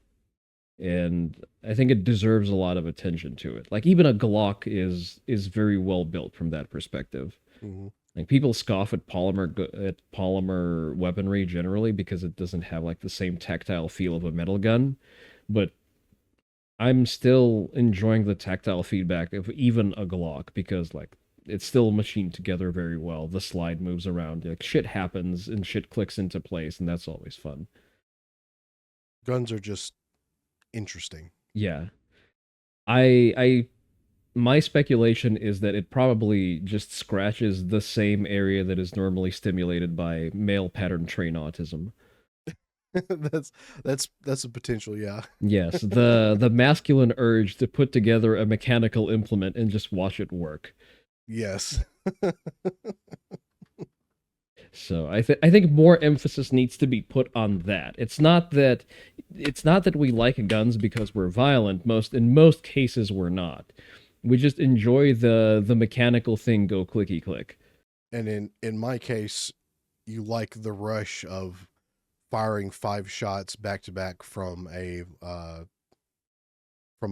and I think it deserves a lot of attention to it. Like, even a Glock is very well built from that perspective. Hmm. Like, people scoff at polymer weaponry generally because it doesn't have like the same tactile feel of a metal gun, but I'm still enjoying the tactile feedback of even a Glock because like it's still machined together very well. The slide moves around, like shit happens and shit clicks into place, and that's always fun. Guns are just interesting. Yeah. I my speculation is that it probably just scratches the same area that is normally stimulated by male pattern train autism. that's that's a potential, yeah. Yes, the masculine urge to put together a mechanical implement and just watch it work. Yes. So I think more emphasis needs to be put on that. It's not that we like guns because we're violent. In most cases we're not. We just enjoy the mechanical thing go clicky click. And in my case, you like the rush of firing 5 shots back to back from a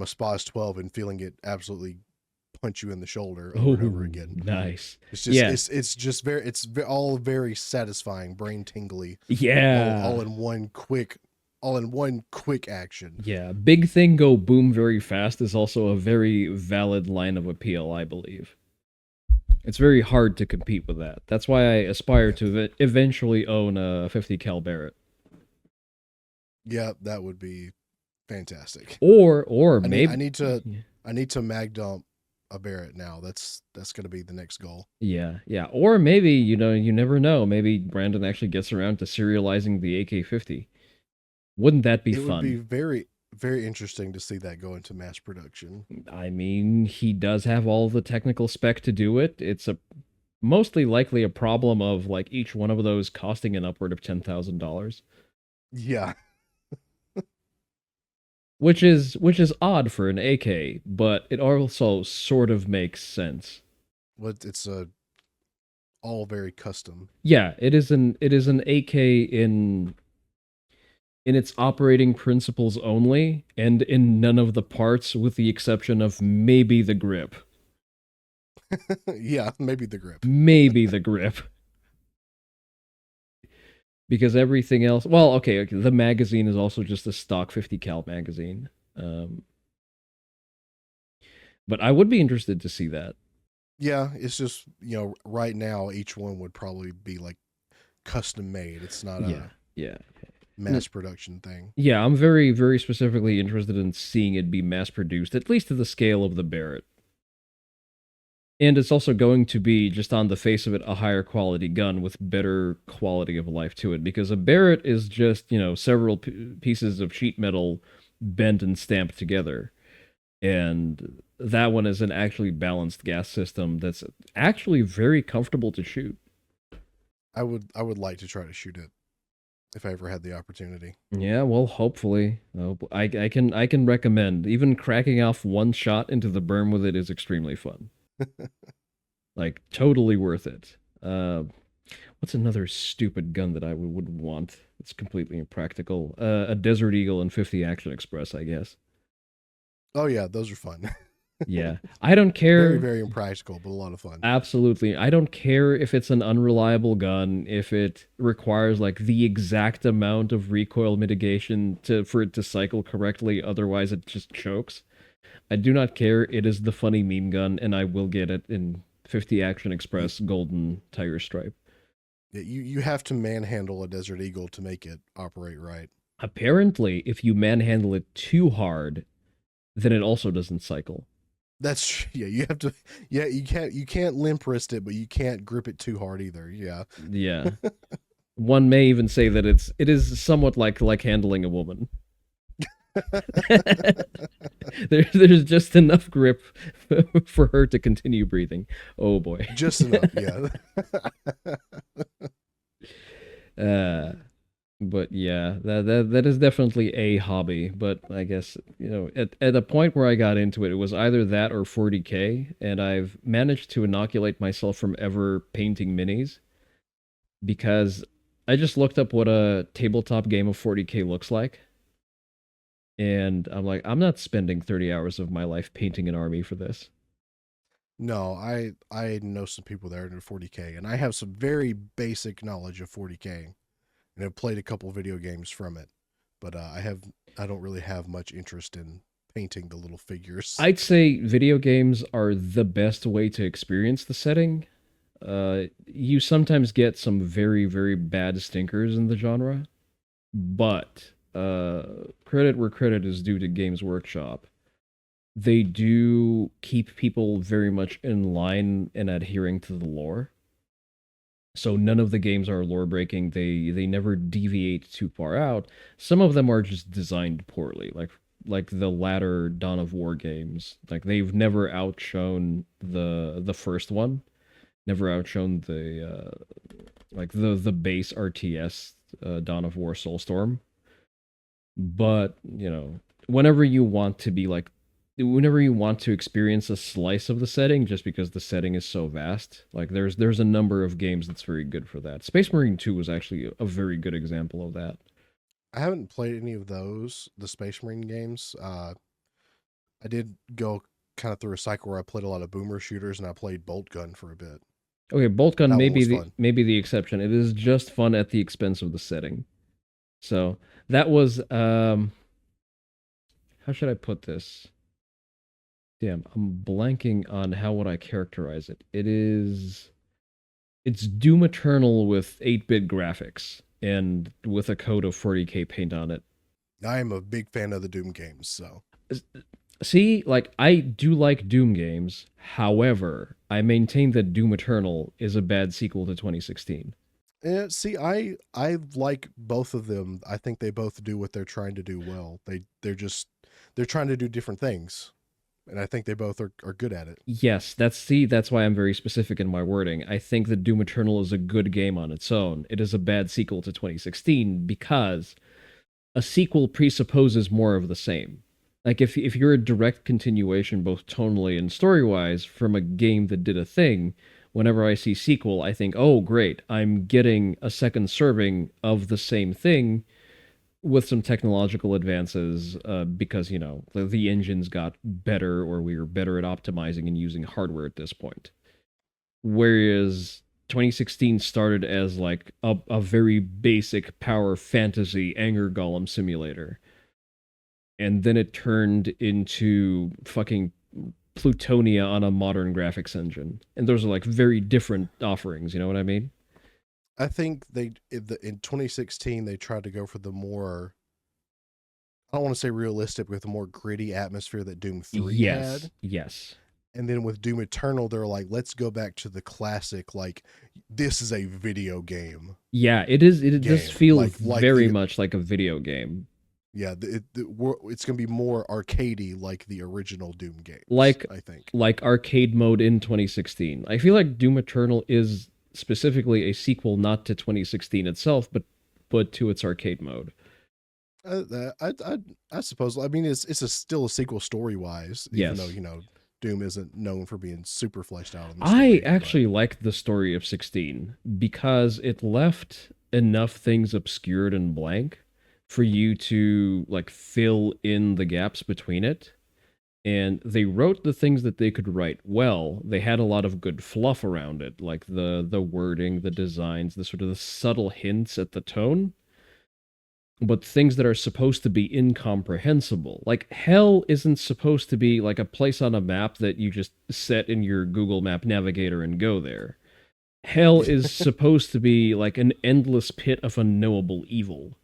SPAS 12 and feeling it absolutely punch you in the shoulder over and over Oh, again. nice. It's just Yeah. it's just very all very satisfying, brain tingly, all Yeah. in one quick action. Yeah. Big thing go boom very fast is also a very valid line of appeal, I believe. It's very hard to compete with that. That's why I aspire Yeah, to eventually own a 50 cal Barrett. yeah, that would be fantastic. Or I need I maybe, need to I need to mag dump a Barrett now. That's gonna be the next goal. yeah, yeah. Or maybe, you never know. Maybe Brandon actually gets around to serializing the AK-50. Wouldn't that be It would be fun? very interesting to see that go into mass production. I mean, he does have all the technical spec to do it. It's a mostly likely a problem of like each one of those costing an upward of $10,000, Yeah, which is odd for an AK, but it also sort of makes sense. but it's all very custom. Yeah, it is an AK in its operating principles only, and in none of the parts, with the exception of maybe the grip. Yeah, maybe the grip. Maybe the grip. Because everything else, well, okay, the magazine is also just a stock 50 cal magazine. Um, but I would be interested to see that. Yeah, it's just right now each one would probably be like custom made. It's not Yeah, a yeah. mass production thing. Yeah, I'm very, very specifically interested in seeing it be mass produced, at least to the scale of the Barrett. And it's also going to be, just on the face of it, a higher quality gun with better quality of life to it. Because a Barrett is just, several pieces of sheet metal bent and stamped together. And that one is an actually balanced gas system that's actually very comfortable to shoot. I would like to try to shoot it if I ever had the opportunity. Yeah, well, hopefully, I can recommend. Even cracking off one shot into the berm with it is extremely fun. Like totally worth it. What's another stupid gun that I would want? It's completely impractical. A Desert Eagle and 50 Action Express, I guess. Oh yeah, those are fun. Yeah, I don't Very, care. very impractical, but a lot of fun. Absolutely, I don't care if it's an unreliable gun, if it requires like the exact amount of recoil mitigation to for it to cycle correctly. Otherwise, it just chokes. I do not care. It is the funny meme gun, and I will get it in 50 Action You, Express Golden Tiger Stripe. you have to manhandle a Desert Eagle to make it operate right. Apparently, if you manhandle it too hard, then it also doesn't cycle. That's yeah. You have to yeah. You can't limp wrist it, but you can't grip it too hard either. Yeah. Yeah. One may even say that it is somewhat like handling a woman. There's just enough grip for her to continue breathing. Oh boy. Just enough. Yeah. Uh but yeah, that is definitely a hobby. But I guess at a point where I got into it, it was either that or 40K, and I've managed to inoculate myself from ever painting minis because I just looked up what a tabletop game of 40K looks like, and I'm like, I'm not spending 30 hours of my life painting an army for this. No, I know some people that are into 40K, and I have some very basic knowledge of 40K, and have played a couple video games from it. But I don't really have much interest in painting the little figures. I'd say video games are the best way to experience the setting. You sometimes get some very, very bad stinkers in the genre, but credit where credit is due to Games Workshop. They do keep people very much in line and adhering to the lore. So none of the games are lore breaking. They never deviate too far out. Some of them are just designed poorly, like the latter Dawn of War games. Like they've never outshone the first one, never outshone the base RTS Dawn of War Soulstorm. But whenever you want to be like whenever you want to experience a slice of the setting, just because the setting is so vast, like there's a number of games that's very good for that. Space Marine 2 was actually a very good example of that. I haven't played any of those, the Space Marine games. I did go kind of through a cycle where I played a lot of boomer shooters, and I played Bolt Gun for a bit. Okay, Bolt Gun That may one be was the fun. maybe the exception. It is just fun at the expense of the setting. So that was how should I put this? Damn, I'm blanking on how would I characterize it. It's Doom Eternal with 8-bit graphics and with a code of 40K paint on it. I am a big fan of the Doom games, so See, like I do like Doom games. However, I maintain that Doom Eternal is a bad sequel to 2016. see, I like both of them. I think they both do what they're trying to do well. They're trying to do different things, and I think they both are good at it. Yes, that's why I'm very specific in my wording. I think that Doom Eternal is a good game on its own. It is a bad sequel to 2016 because a sequel presupposes more of the same. Like if you're a direct continuation both tonally and story-wise from a game that did a thing, whenever I see sequel, I think, "Oh, great. I'm getting a second serving of the same thing with some technological advances because, the engines got better or we were better at optimizing and using hardware at this point." Whereas 2016 started as like a very basic power fantasy anger golem simulator, and then it turned into fucking Plutonia on a modern graphics engine. And those are like very different offerings, you know what I mean? I think in 2016 they tried to go for the more, I don't want to say realistic, with the more gritty atmosphere that Doom 3 Yes, had. yes. And then with Doom Eternal, they're like, let's go back to the classic. Like, this is a video Yeah, it is. It does game. feel Like very the much like a video game. yeah, it's gonna be more arcadey like the original Doom games. Like I think. like arcade mode in 2016. I feel like Doom Eternal is specifically a sequel not to 2016 itself, but to its arcade mode. I suppose. I mean, it's still a sequel story wise, even though Yes. Doom isn't known for being super fleshed out in the I story. actually liked the story of 16 because it left enough things obscured and blank for you to like fill in the gaps between it. And they wrote the things that they could write well. They had a lot of good fluff around it, like the wording, the designs, the sort of the subtle hints at the tone, but things that are supposed to be incomprehensible. Like hell isn't supposed to be like a place on a map that you just set in your Google Map navigator and go there. Hell is supposed to be like an endless pit of unknowable evil,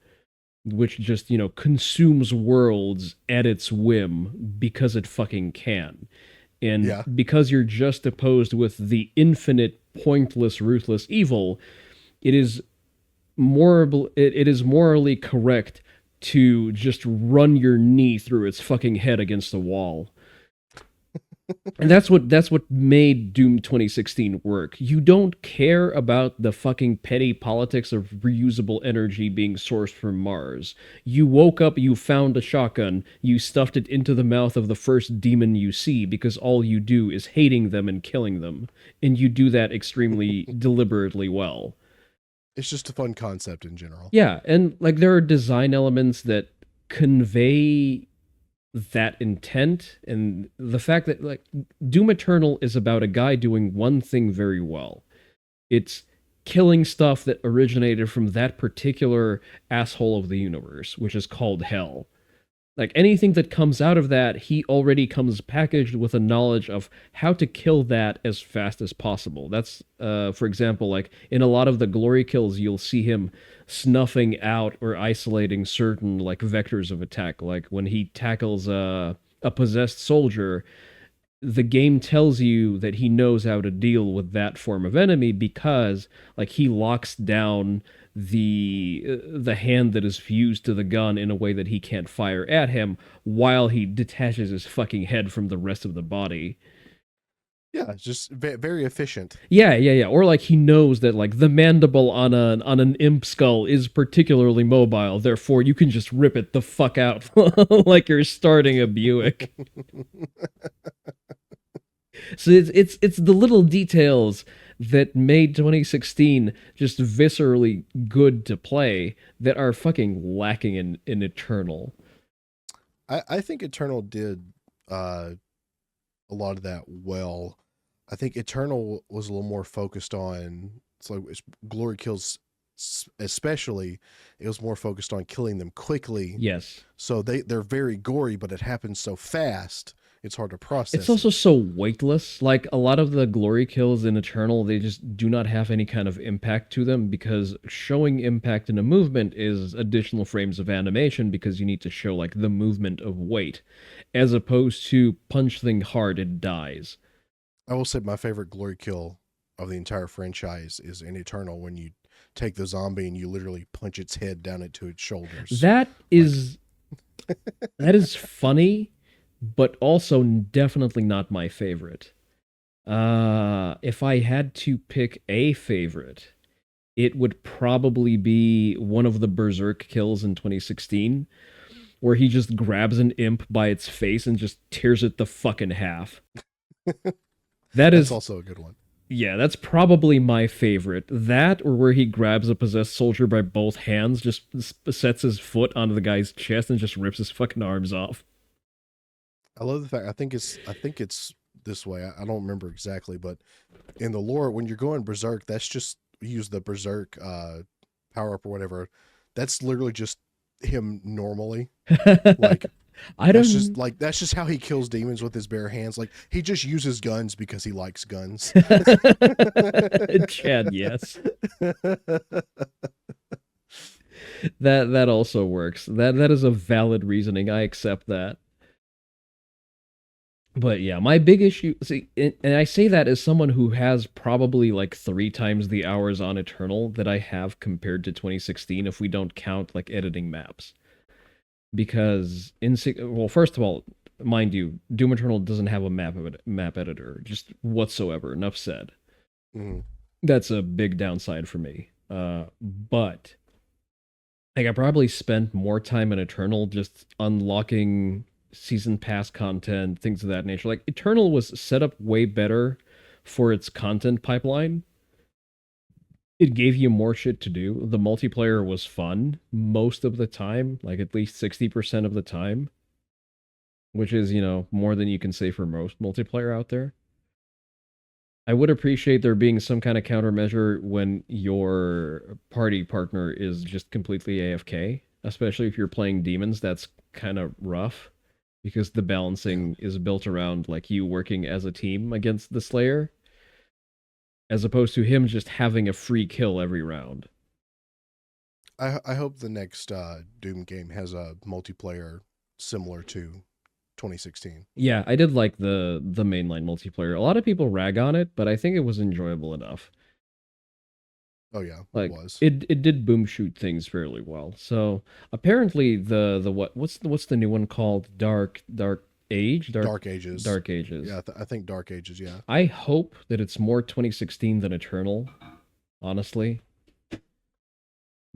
which just, consumes worlds at its whim because it fucking can. And Yeah, because you're just opposed with the infinite, pointless, ruthless evil, it is it is morally correct to just run your knee through its fucking head against the wall. And that's what made Doom 2016 work. You don't care about the fucking petty politics of reusable energy being sourced from Mars. You woke up, you found a shotgun, you stuffed it into the mouth of the first demon you see because all you do is hating them and killing them. And you do that extremely deliberately well. it's just a fun concept in general. Yeah, and like there are design elements that convey that intent, and the fact that like Doom Eternal is about a guy doing one thing very well. It's killing stuff that originated from that particular asshole of the universe, which is called Hell. Like anything that comes out of that, he already comes packaged with a knowledge of how to kill that as fast as possible. That's, for example, like in a lot of the glory kills, you'll see him snuffing out or isolating certain like vectors of attack. Like when he tackles a possessed soldier, the game tells you that he knows how to deal with that form of enemy because like he locks down the hand that is fused to the gun in a way that he can't fire at him while he detaches his fucking head from the rest of the body. Yeah, it's just very efficient. Yeah. Or like he knows that like the mandible on an imp skull is particularly mobile, therefore you can just rip it the fuck out like you're starting a Buick. So it's the little details that made 2016 just viscerally good to play that are fucking lacking in Eternal. I think Eternal did a lot of that well. I think Eternal was a little more focused on glory kills, especially. It was more focused on killing them quickly. Yes. So they're very gory, but it happens so fast. It's hard to It's process also it. so weightless. Like a lot of the glory kills in Eternal, they just do not have any kind of impact to them because showing impact in a movement is additional frames of animation because you need to show like the movement of weight, as opposed to punch thing hard, it dies. I will say my favorite glory kill of the entire franchise is in Eternal when you take the zombie and you literally punch its head down into its shoulders. That Like, is that is funny, but also definitely not my favorite. If I had to pick a favorite, it would probably be one of the Berserk kills in 2016, where he just grabs an imp by its face and just tears it the fucking half. That that's is, also a good one. yeah, that's probably my favorite. That or where he grabs a possessed soldier by both hands, just sets his foot onto the guy's chest and just rips his fucking arms off. I love the fact I think it's this way. I don't remember exactly, but in the lore, when you're going berserk, that's just use the berserk power up or whatever. That's literally just him normally. Like I don't. that's just how he kills demons with his bare hands. Like he just uses guns because he likes guns. Chad, yes. That also works. That is a valid reasoning. I accept that. But yeah, my big issue, see, and I say that as someone who has probably like three times the hours on Eternal that I have compared to 2016, if we don't count like editing maps. Because well, first of all, mind you, Doom Eternal doesn't have a map editor, just whatsoever. Enough said. Mhm. That's a big downside for me. But like I probably spent more time in Eternal just unlocking season pass content, things of that nature. Like Eternal was set up way better for its content pipeline. It gave you more shit to do. The multiplayer was fun most of the time, like at least 60% of the time, which is, more than you can say for most multiplayer out there. I would appreciate there being some kind of countermeasure when your party partner is just completely AFK, especially if you're playing demons. That's kind of rough because the Yeah. balancing is built around like you working as a team against the Slayer, as opposed to him just having a free kill every round. I hope the next Doom game has a multiplayer similar to 2016. Yeah, I did like the mainline multiplayer. A lot of people rag on it, but I think it was enjoyable enough. Oh yeah, it Like was. it did boom shoot things fairly well. So apparently the what's the new one called? Dark Age? Dark Ages. Dark Ages. Yeah, I think Dark Ages. Yeah. I hope that it's more 2016 than Eternal, honestly,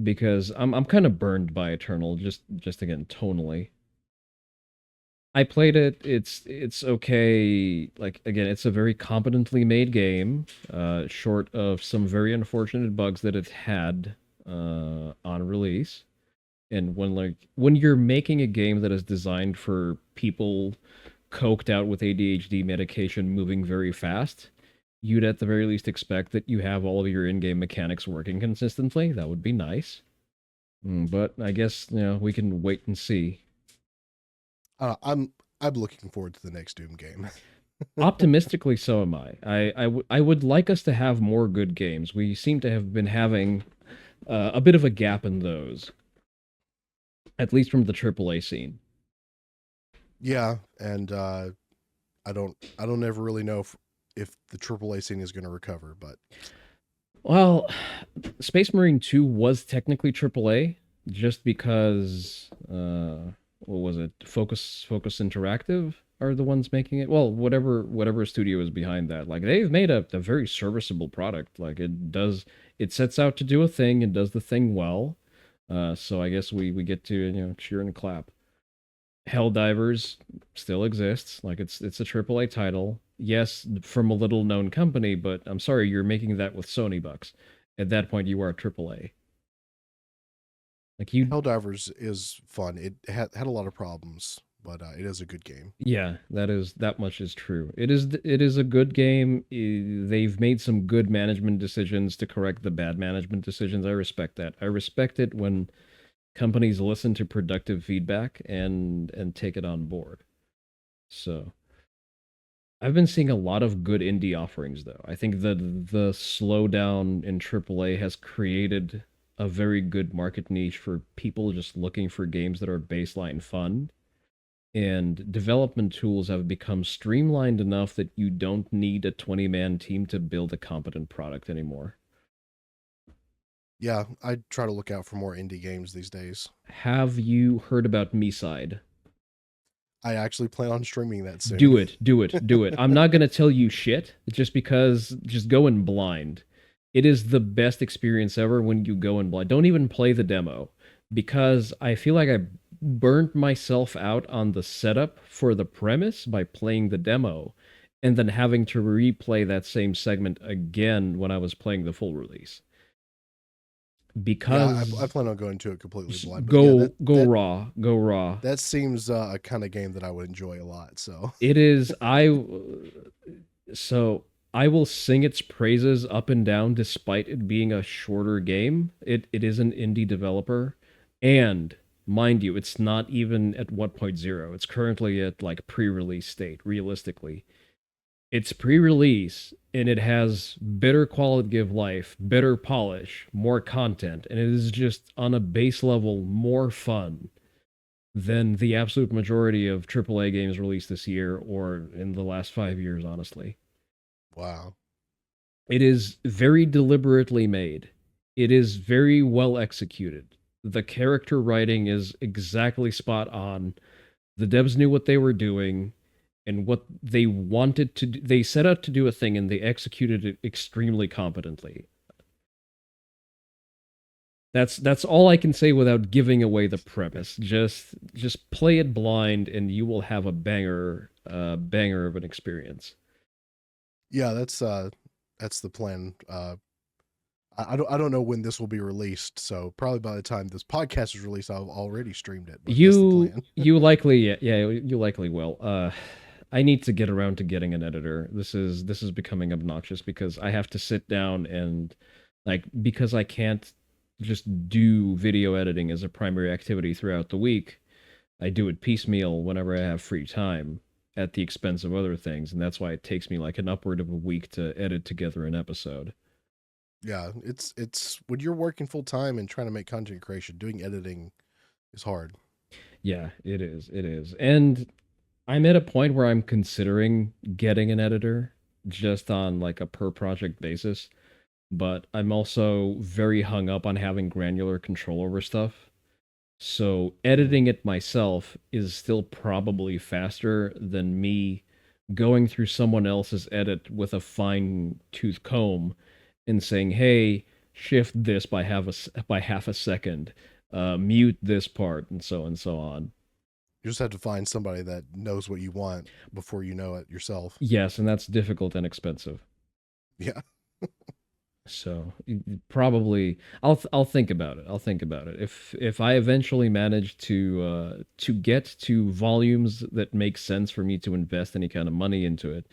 because I'm kind of burned by Eternal just again tonally. I played it. It's okay. Like again, it's a very competently made game, short of some very unfortunate bugs that it had on release. And when you're making a game that is designed for people coked out with ADHD medication moving very fast, you'd at the very least expect that you have all of your in-game mechanics working consistently. That would be nice. But I guess, we can wait and see. I'm looking forward to the next Doom game. Optimistically, so am I. I would like us to have more good games. We seem to have been having a bit of a gap in those, at least from the AAA scene. Yeah, and I don't ever really know if the AAA scene is going to recover, but Well, Space Marine 2 was technically AAA just because what was it? Focus Interactive are the ones making it. Well, whatever studio is behind that. Like they've made a very serviceable product. Like it sets out to do a thing and does the thing well. So I guess we get to, cheer and clap. Helldivers still exists. Like it's a AAA title. Yes, from a little known company, but I'm sorry, you're making that with Sony bucks. At that point, you are AAA. Like you, Helldivers is fun. It had a lot of problems, but it is a good game. yeah, that much is true. It is a good game. They've made some good management decisions to correct the bad management decisions. I respect that. I respect it when companies listen to productive feedback and take it on board. So I've been seeing a lot of good indie offerings though. I think the slowdown in AAA has created a very good market niche for people just looking for games that are baseline fun. And development tools have become streamlined enough that you don't need a 20-man team to build a competent product anymore. Yeah, I try to look out for more indie games these days. Have you heard about MeSide? I actually plan on streaming that soon. Do it, do it, do it. I'm not going to tell you shit just because just go in blind. It is the best experience ever when you go in blind. Don't even play the demo because I feel like I burnt myself out on the setup for the premise by playing the demo and then having to replay that same segment again when I was playing the full release. Yeah, I Because plan on going to it completely blind. But yeah, go raw, go raw. that seems a kind of game that I would enjoy a lot. So It is so I will sing its praises up and down despite it being a shorter game. It is an indie developer and mind you, it's not even at 1.0. It's currently at like pre-release state realistically. It's pre-release and it has better quality of life, better polish, more content, and it is just on a base level more fun than the absolute majority of AAA games released this year or in the last 5 years, honestly. Wow. It is very deliberately made. It is very well executed. The character writing is exactly spot on. The devs knew what they were doing and what they wanted to do. They set out to do a thing and they executed it extremely competently. That's all I can say without giving away the premise. Just play it blind and you will have a banger of an experience. Yeah, that's the plan. I don't know when this will be released, so probably by the time this podcast is released, I've already streamed it. But that's the plan. You likely yeah, you likely will. I need to get around to getting an editor. This is becoming obnoxious because I have to sit down and like because I can't just do video editing as a primary activity throughout the week. I do it piecemeal whenever I have free time at the expense of other things, and that's why it takes me like an upward of a week to edit together an episode. Yeah, it's when you're working full time and trying to make content creation, doing editing is hard. Yeah, it is. It is. And I'm at a point where I'm considering getting an editor just on like a per project basis, but I'm also very hung up on having granular control over stuff. So Mm. editing it myself is still probably faster than me going through someone else's edit with a fine tooth comb and saying, "Hey, shift this by half a second, mute this part," and so on. You just have to find somebody that knows what you want before you know it yourself. Yes, and that's difficult and expensive. Yeah. So probably I'll think about it. I'll think about it. If I eventually manage to get to volumes that make sense for me to invest any kind of money into it,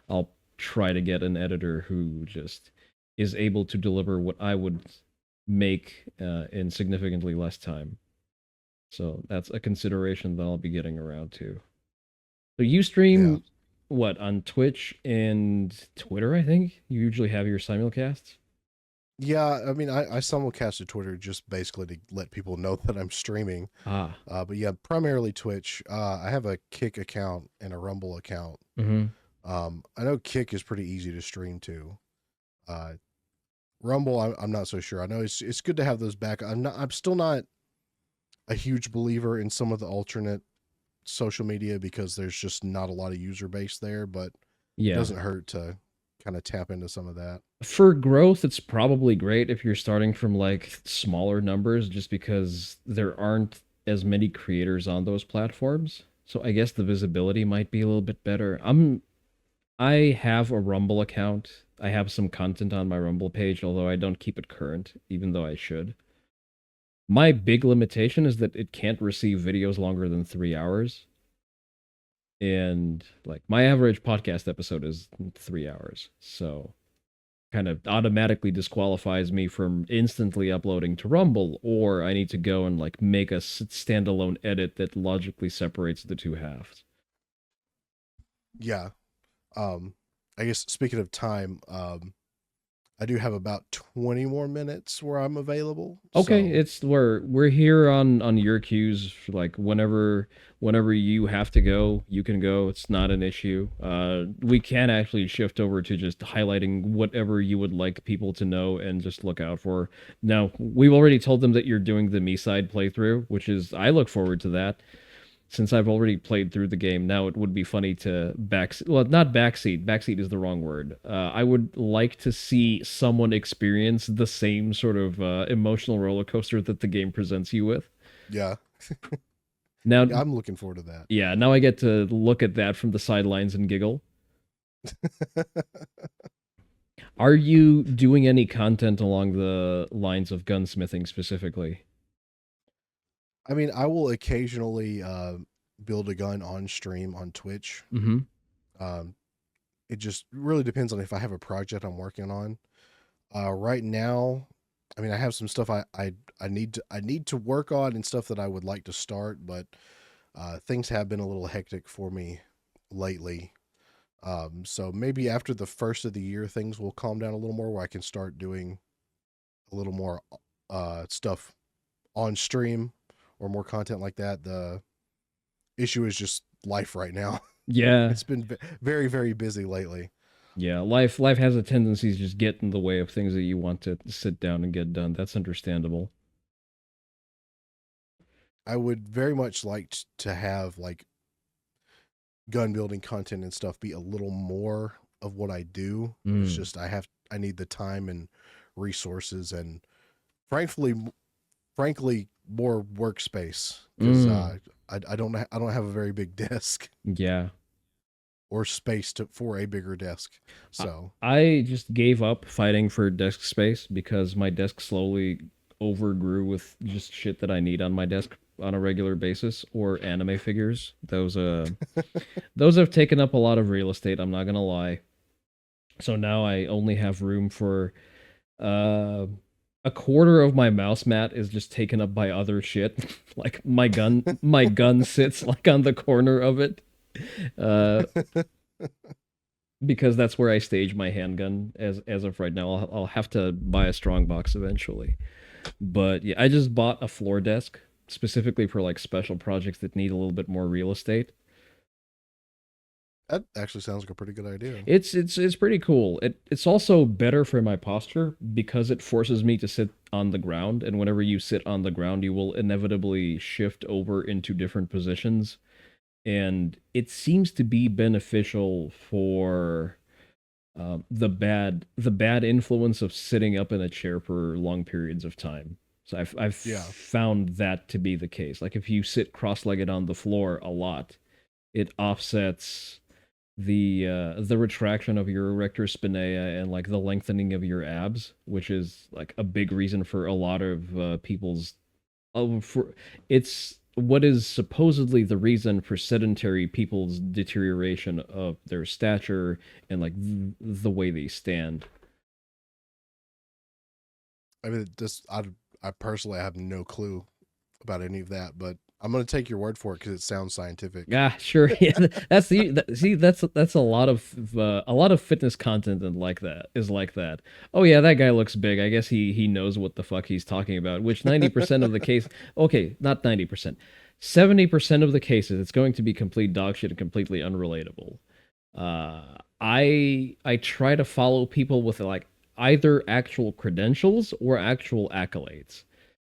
I'll try to get an editor who just is able to deliver what I would make in significantly less time. So that's a consideration that I'll be getting around to. So you Yeah. stream what on Twitch and Twitter, I think? You usually have your simulcasts? Yeah, I mean, I simulcast to Twitter just basically to let people know that I'm streaming. Ah. But yeah, primarily Twitch. I have a Kick account and a Rumble account. Mhm. I know Kick is pretty easy to stream to. Uh, Rumble, I'm not so sure. I know it's good to have those back. I'm still not a huge believer in some of the alternate social media because there's just not a lot of user base there, but it Yeah. doesn't hurt to kind of tap into some of that. For growth, it's probably great if you're starting from like smaller numbers just because there aren't as many creators on those platforms. So I guess the visibility might be a little bit better. I have a Rumble account. I have some content on my Rumble page, although I don't keep it current, even though I should. My big limitation is that it can't receive videos longer than 3 hours. And like my average podcast episode is 3 hours. So kind of automatically disqualifies me from instantly uploading to Rumble, or I need to go and like make a standalone edit that logically separates the two halves. Yeah. Um, I guess speaking of time, I do have about 20 more minutes where I'm available. Okay, So it's we're here on your cues. Like whenever you have to go, you can go. It's not an issue. We can actually shift over to just highlighting whatever you would like people to know and just look out for. Now, we've already told them that you're doing the me side playthrough, which is I look forward to that since I've already played through the game. Now it would be funny to well, not backseat. Backseat is the wrong word. I would like to see someone experience the same sort of emotional roller coaster that the game presents you with. yeah, Now, yeah, I'm looking forward to that. yeah, now I get to look at that from the sidelines and giggle. Are you doing any content along the lines of gunsmithing specifically? I mean, I will occasionally build a gun on stream on Twitch. Mm-hmm. Um, it just really depends on if I have a project I'm working on. Right now, I mean, I have some stuff I need to work on and stuff that I would like to start, but things have been a little hectic for me lately. So maybe after the first of the year, things will calm down a little more, where I can start doing a little more stuff on stream or more content like that. issue is just life right now. Yeah. It's been very, very busy lately. Yeah, life has a tendency to just get in the way of things that you want to sit down and get done. That's understandable. I would very much like to have like gun building content and stuff be a little more of what I do. It's Mm. just I need the time and resources and frankly frankly more workspace because Mm. I don't have a very big desk Yeah. or space to for a bigger desk. I, So I just gave up fighting for desk space because my desk slowly overgrew with just shit that I need on my desk on a regular basis or anime figures. Those have taken up a lot of real estate, I'm not gonna lie. So now I only have room for uh a quarter of my mouse mat is just taken up by other shit. Like my gun sits like on the corner of it. Uh because that's where I stage my handgun as of right now. I'll have to buy a strong box eventually. But yeah, I just bought a floor desk specifically for like special projects that need a little bit more real estate. that actually sounds like a pretty good idea. It's pretty cool. It's also better for my posture because it forces me to sit on the ground, and whenever you sit on the ground, you will inevitably shift over into different positions, and it seems to be beneficial for the bad influence of sitting up in a chair for long periods of time. So I've Yeah. found that to be the case. Like if you sit cross-legged on the floor a lot, it offsets the retraction of your erector spinae and like the lengthening of your abs, which is like a big reason for a lot of people's for it's what is supposedly the reason for sedentary people's deterioration of their stature and like the way they stand. I mean, this I personally have no clue about any of that, but I'm gonna take your word for it because it sounds scientific. Yeah, sure. Yeah, that's the see. That's a lot of fitness content and like that is like that. Oh yeah, that guy looks big. I guess he knows what the fuck he's talking about. Which 90% of the case, okay, not 90%, 70% of the cases, it's going to be complete dog shit and completely unrelatable. I try to follow people with like either actual credentials or actual accolades.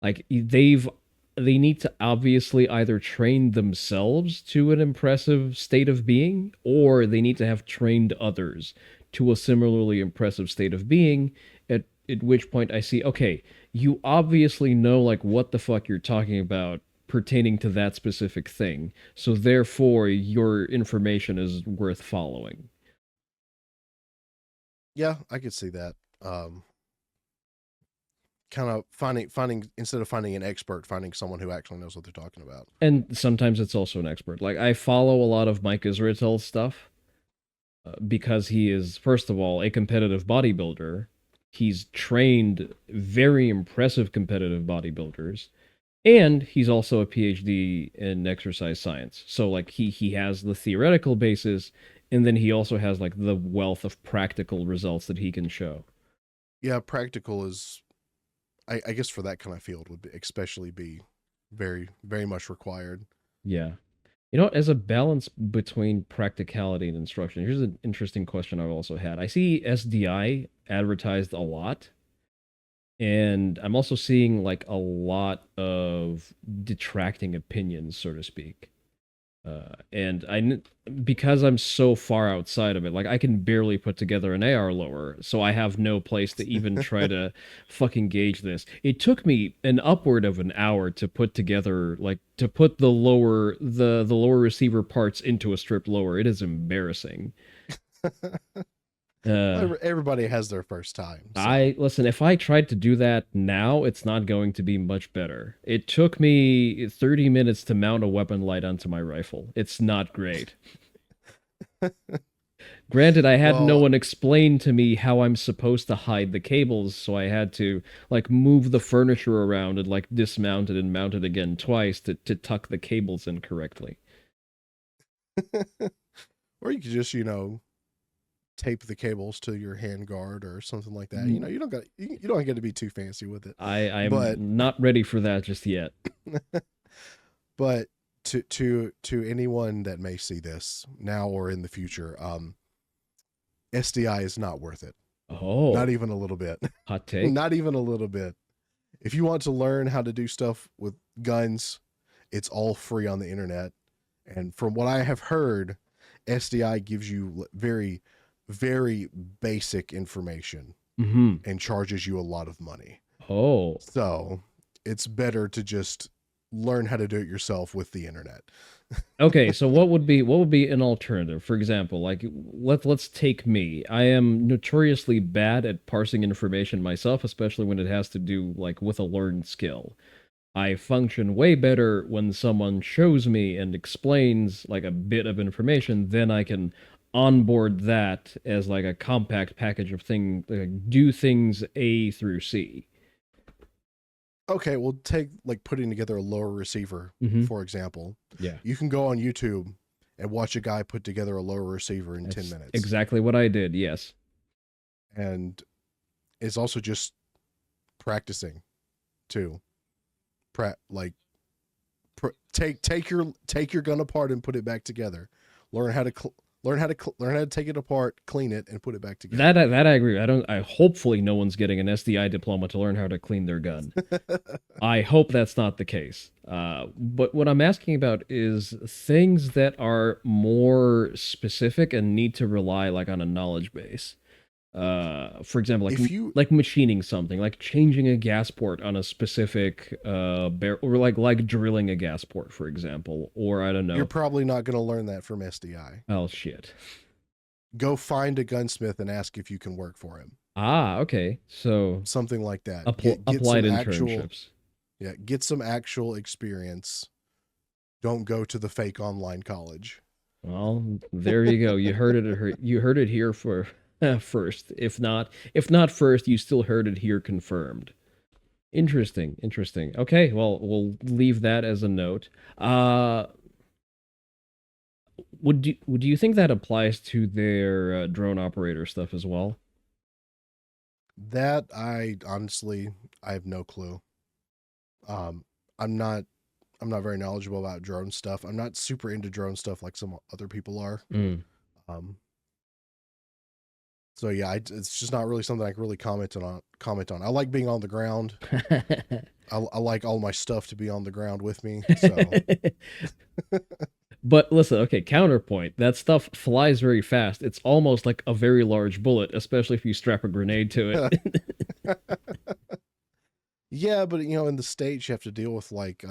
Like they need to obviously either train themselves to an impressive state of being or they need to have trained others to a similarly impressive state of being at which point I see okay, you obviously know like what the fuck you're talking about pertaining to that specific thing. So therefore your information is worth following. Yeah, I could see that. Kind of finding instead of finding an expert, finding someone who actually knows what they're talking about. And sometimes it's also an expert. Like I follow a lot of Mike Israetel's stuff because he is, first of all, a competitive bodybuilder. He's trained very impressive competitive bodybuilders, and he's also a PhD in exercise science. So like he has the theoretical basis, and then he also has like the wealth of practical results that he can show. Yeah, practical is I guess for that kind of field would be, especially be very very much required. Yeah. You know, as a balance between practicality and instruction, here's an interesting question I've also had. I see SDI advertised a lot, and I'm also seeing like a lot of detracting opinions, so to speak. And because I'm so far outside of it, like I can barely put together an AR lower, so I have no place to even try to fucking gauge this. It took me an upward of an hour to put together, like to put the lower receiver parts into a stripped lower. It is embarrassing. Uh, Well, everybody has their first time, so I listen, if I tried to do that now, it's not going to be much better. It took me 30 minutes to mount a weapon light onto my rifle. It's not great. Granted, I had no well, one explain to me how I'm supposed to hide the cables, so I had to like move the furniture around and like dismount it and mount it again twice to tuck the cables in correctly. or you could just tape the cables to your hand guard or something like that. You don't get to be too fancy with it, I'm but not ready for that just yet. but to anyone that may see this now or in the future, SDI is not worth it. Not Oh, even a little bit. hot take. Not even a little bit. If you want to learn how to do stuff with guns, it's all free on the internet. And from what I have heard, SDI gives you very, very basic information Mm-hmm. and charges you a lot of money. Oh, So it's better to just learn how to do it yourself with the internet. okay. So what would be an alternative? For example, like let's take me. I am notoriously bad at parsing information myself, especially when it has to do like with a learned skill. I function way better when someone shows me and explains like a bit of information, then I can onboard that as like a compact package of thing, like, do things A through C. Okay, well, take like putting together a lower receiver, Hmm. for example. Yeah, You can go on YouTube and watch a guy put together a lower receiver in 10 that's minutes. exactly what I did. Yes. And it's also just practicing too. Like take your gun apart and put it back together. Learn how to learn how to take it apart, clean it, and put it back together. That I agree. I don't. I hopefully no one's getting an SDI diploma to learn how to clean their gun. I hope that's not the case. But what I'm asking about is things that are more specific and need to rely like on a knowledge base. For example, If you like machining something, like changing a gas port on a specific bear, or like drilling a gas port, for example, or I don't you're know. probably not going to learn that from SDI. Oh shit. Go find a gunsmith and ask if you can work for him. Ah, okay. So Something like that. Get applied some actual internships. get some actual experience. Don't go to the fake online college. Well, there you go. You heard it. You heard it here for first. If not first, you still heard it here confirmed. Interesting. Interesting. Okay. Well, we'll leave that as a note. Would you think that applies to their drone operator stuff as well? That I honestly I have no clue. Um, I'm not I'm not very knowledgeable about drone stuff. I'm not super into drone stuff like some other people are. Mm. Um, so yeah, it's just not really something I can really comment on. I like being on the ground. I like all my stuff to be on the ground with me. So But listen, okay, counterpoint. That stuff flies very fast. It's almost like a very large bullet, especially if you strap a grenade to it. yeah, but you know, in the States you have to deal with like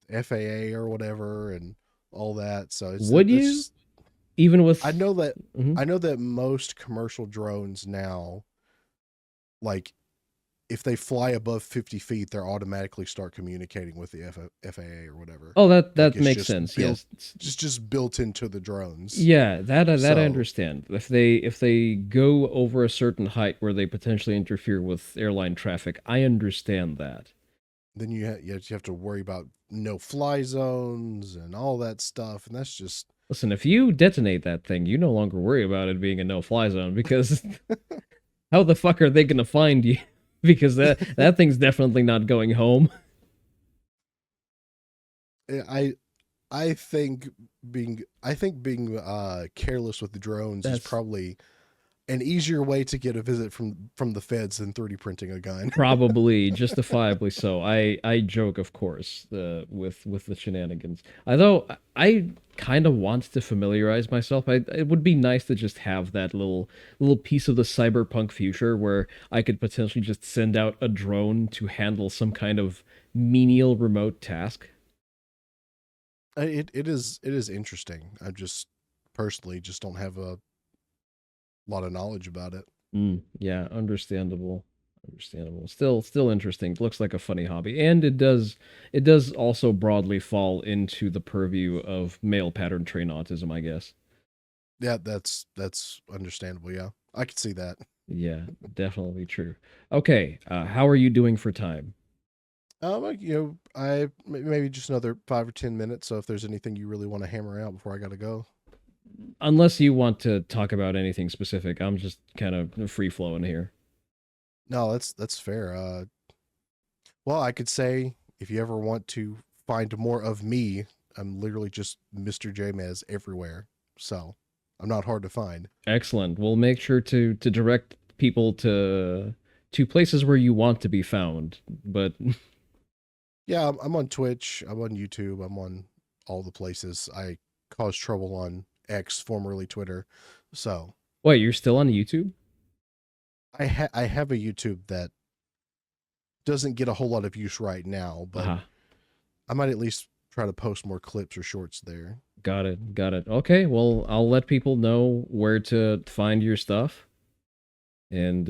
FAA or whatever and all that. So Would it's you? just Even I with. know that Mhm. I know that most commercial drones now, like if they fly above 50 feet, they're automatically start communicating with the FAA or whatever. Oh, that Like it's makes just sense. Yes. just built into the drones. Yeah, that I So understand. If they go over a certain height where they potentially interfere with airline traffic, I understand that. then you have to worry about no fly zones and all that stuff, and that's just Listen, if you detonate that thing, you no longer worry about it being a no-fly zone because how the fuck are they gonna find you? Because that thing's definitely not going home. I I think being careless with the drones is That's probably an easier way to get a visit from the feds than 3D printing a gun. probably justifiably so. I joke, of course, with the shenanigans. Although I kind of want to familiarize myself. It would be nice to just have that little piece of the cyberpunk future where I could potentially just send out a drone to handle some kind of menial remote task. It is interesting. I just personally just don't have a lot of knowledge about it. Yeah, understandable. Understandable. Still interesting. Looks like a funny hobby. And it does also broadly fall into the purview of male pattern train autism, I guess. Yeah, that's understandable. Yeah, I could see that. Yeah, definitely true. Okay, how are you doing for time? You know, maybe just another 5 or 10 minutes. So if there's anything you really want to hammer out before I gotta go, Unless you want to talk about anything specific, I'm just kind of free flowing here. no, that's fair. Well, I could say if you ever want to find more of me, I'm literally just MrJMeZZ everywhere. So I'm not hard to find. Excellent. We'll make sure to direct people to places where you want to be found. But Yeah, I'm on Twitch, I'm on YouTube, I'm on all the places. I caused trouble on X, formerly Twitter. So wait, you're still on YouTube? I have a YouTube that doesn't get a whole lot of use right now, but Uh-huh. I might at least try to post more clips or shorts there. Got it. Got it. Okay, well, I'll let people know where to find your stuff. And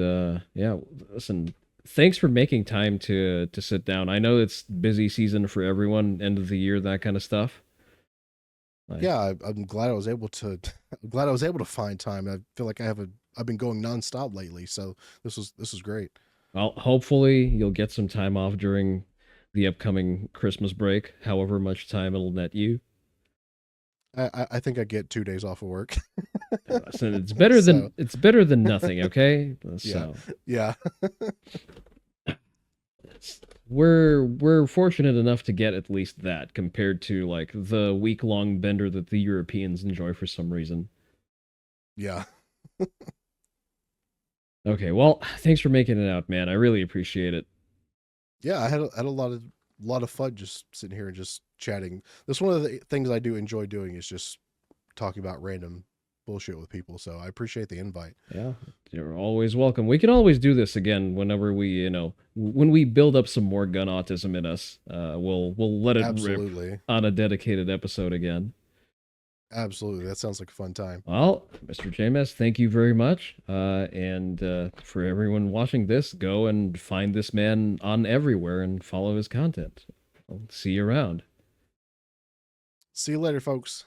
yeah, listen, thanks for making time to sit down. I know it's busy season for everyone, end of the year, that kind of stuff. Like, Yeah, I'm glad I was able to. I'm glad I was able to find time. I feel like I've been going nonstop lately, so this was great. well, hopefully you'll get some time off during the upcoming Christmas break, however much time it'll net you. I think I get 2 days off of work. So So it's better than nothing, okay? yeah, So yeah, we're fortunate enough to get at least that compared to like the week-long bender that the Europeans enjoy for some reason. yeah, Okay, well, thanks for making it out, man. I really appreciate it. yeah. I had a lot of fun just sitting here and just chatting. That's one of the things I do enjoy doing is just talking about random bullshit with people. So I appreciate the invite. Yeah, you're always welcome. We can always do this again whenever we, when we build up some more gun autism in us. We'll let it rip Absolutely, on a dedicated episode again. absolutely. That sounds like a fun time. Well, Mr. JMS, thank you very much. And for everyone watching this, go and find this man on everywhere and follow his content. I'll see you around. See you later, folks.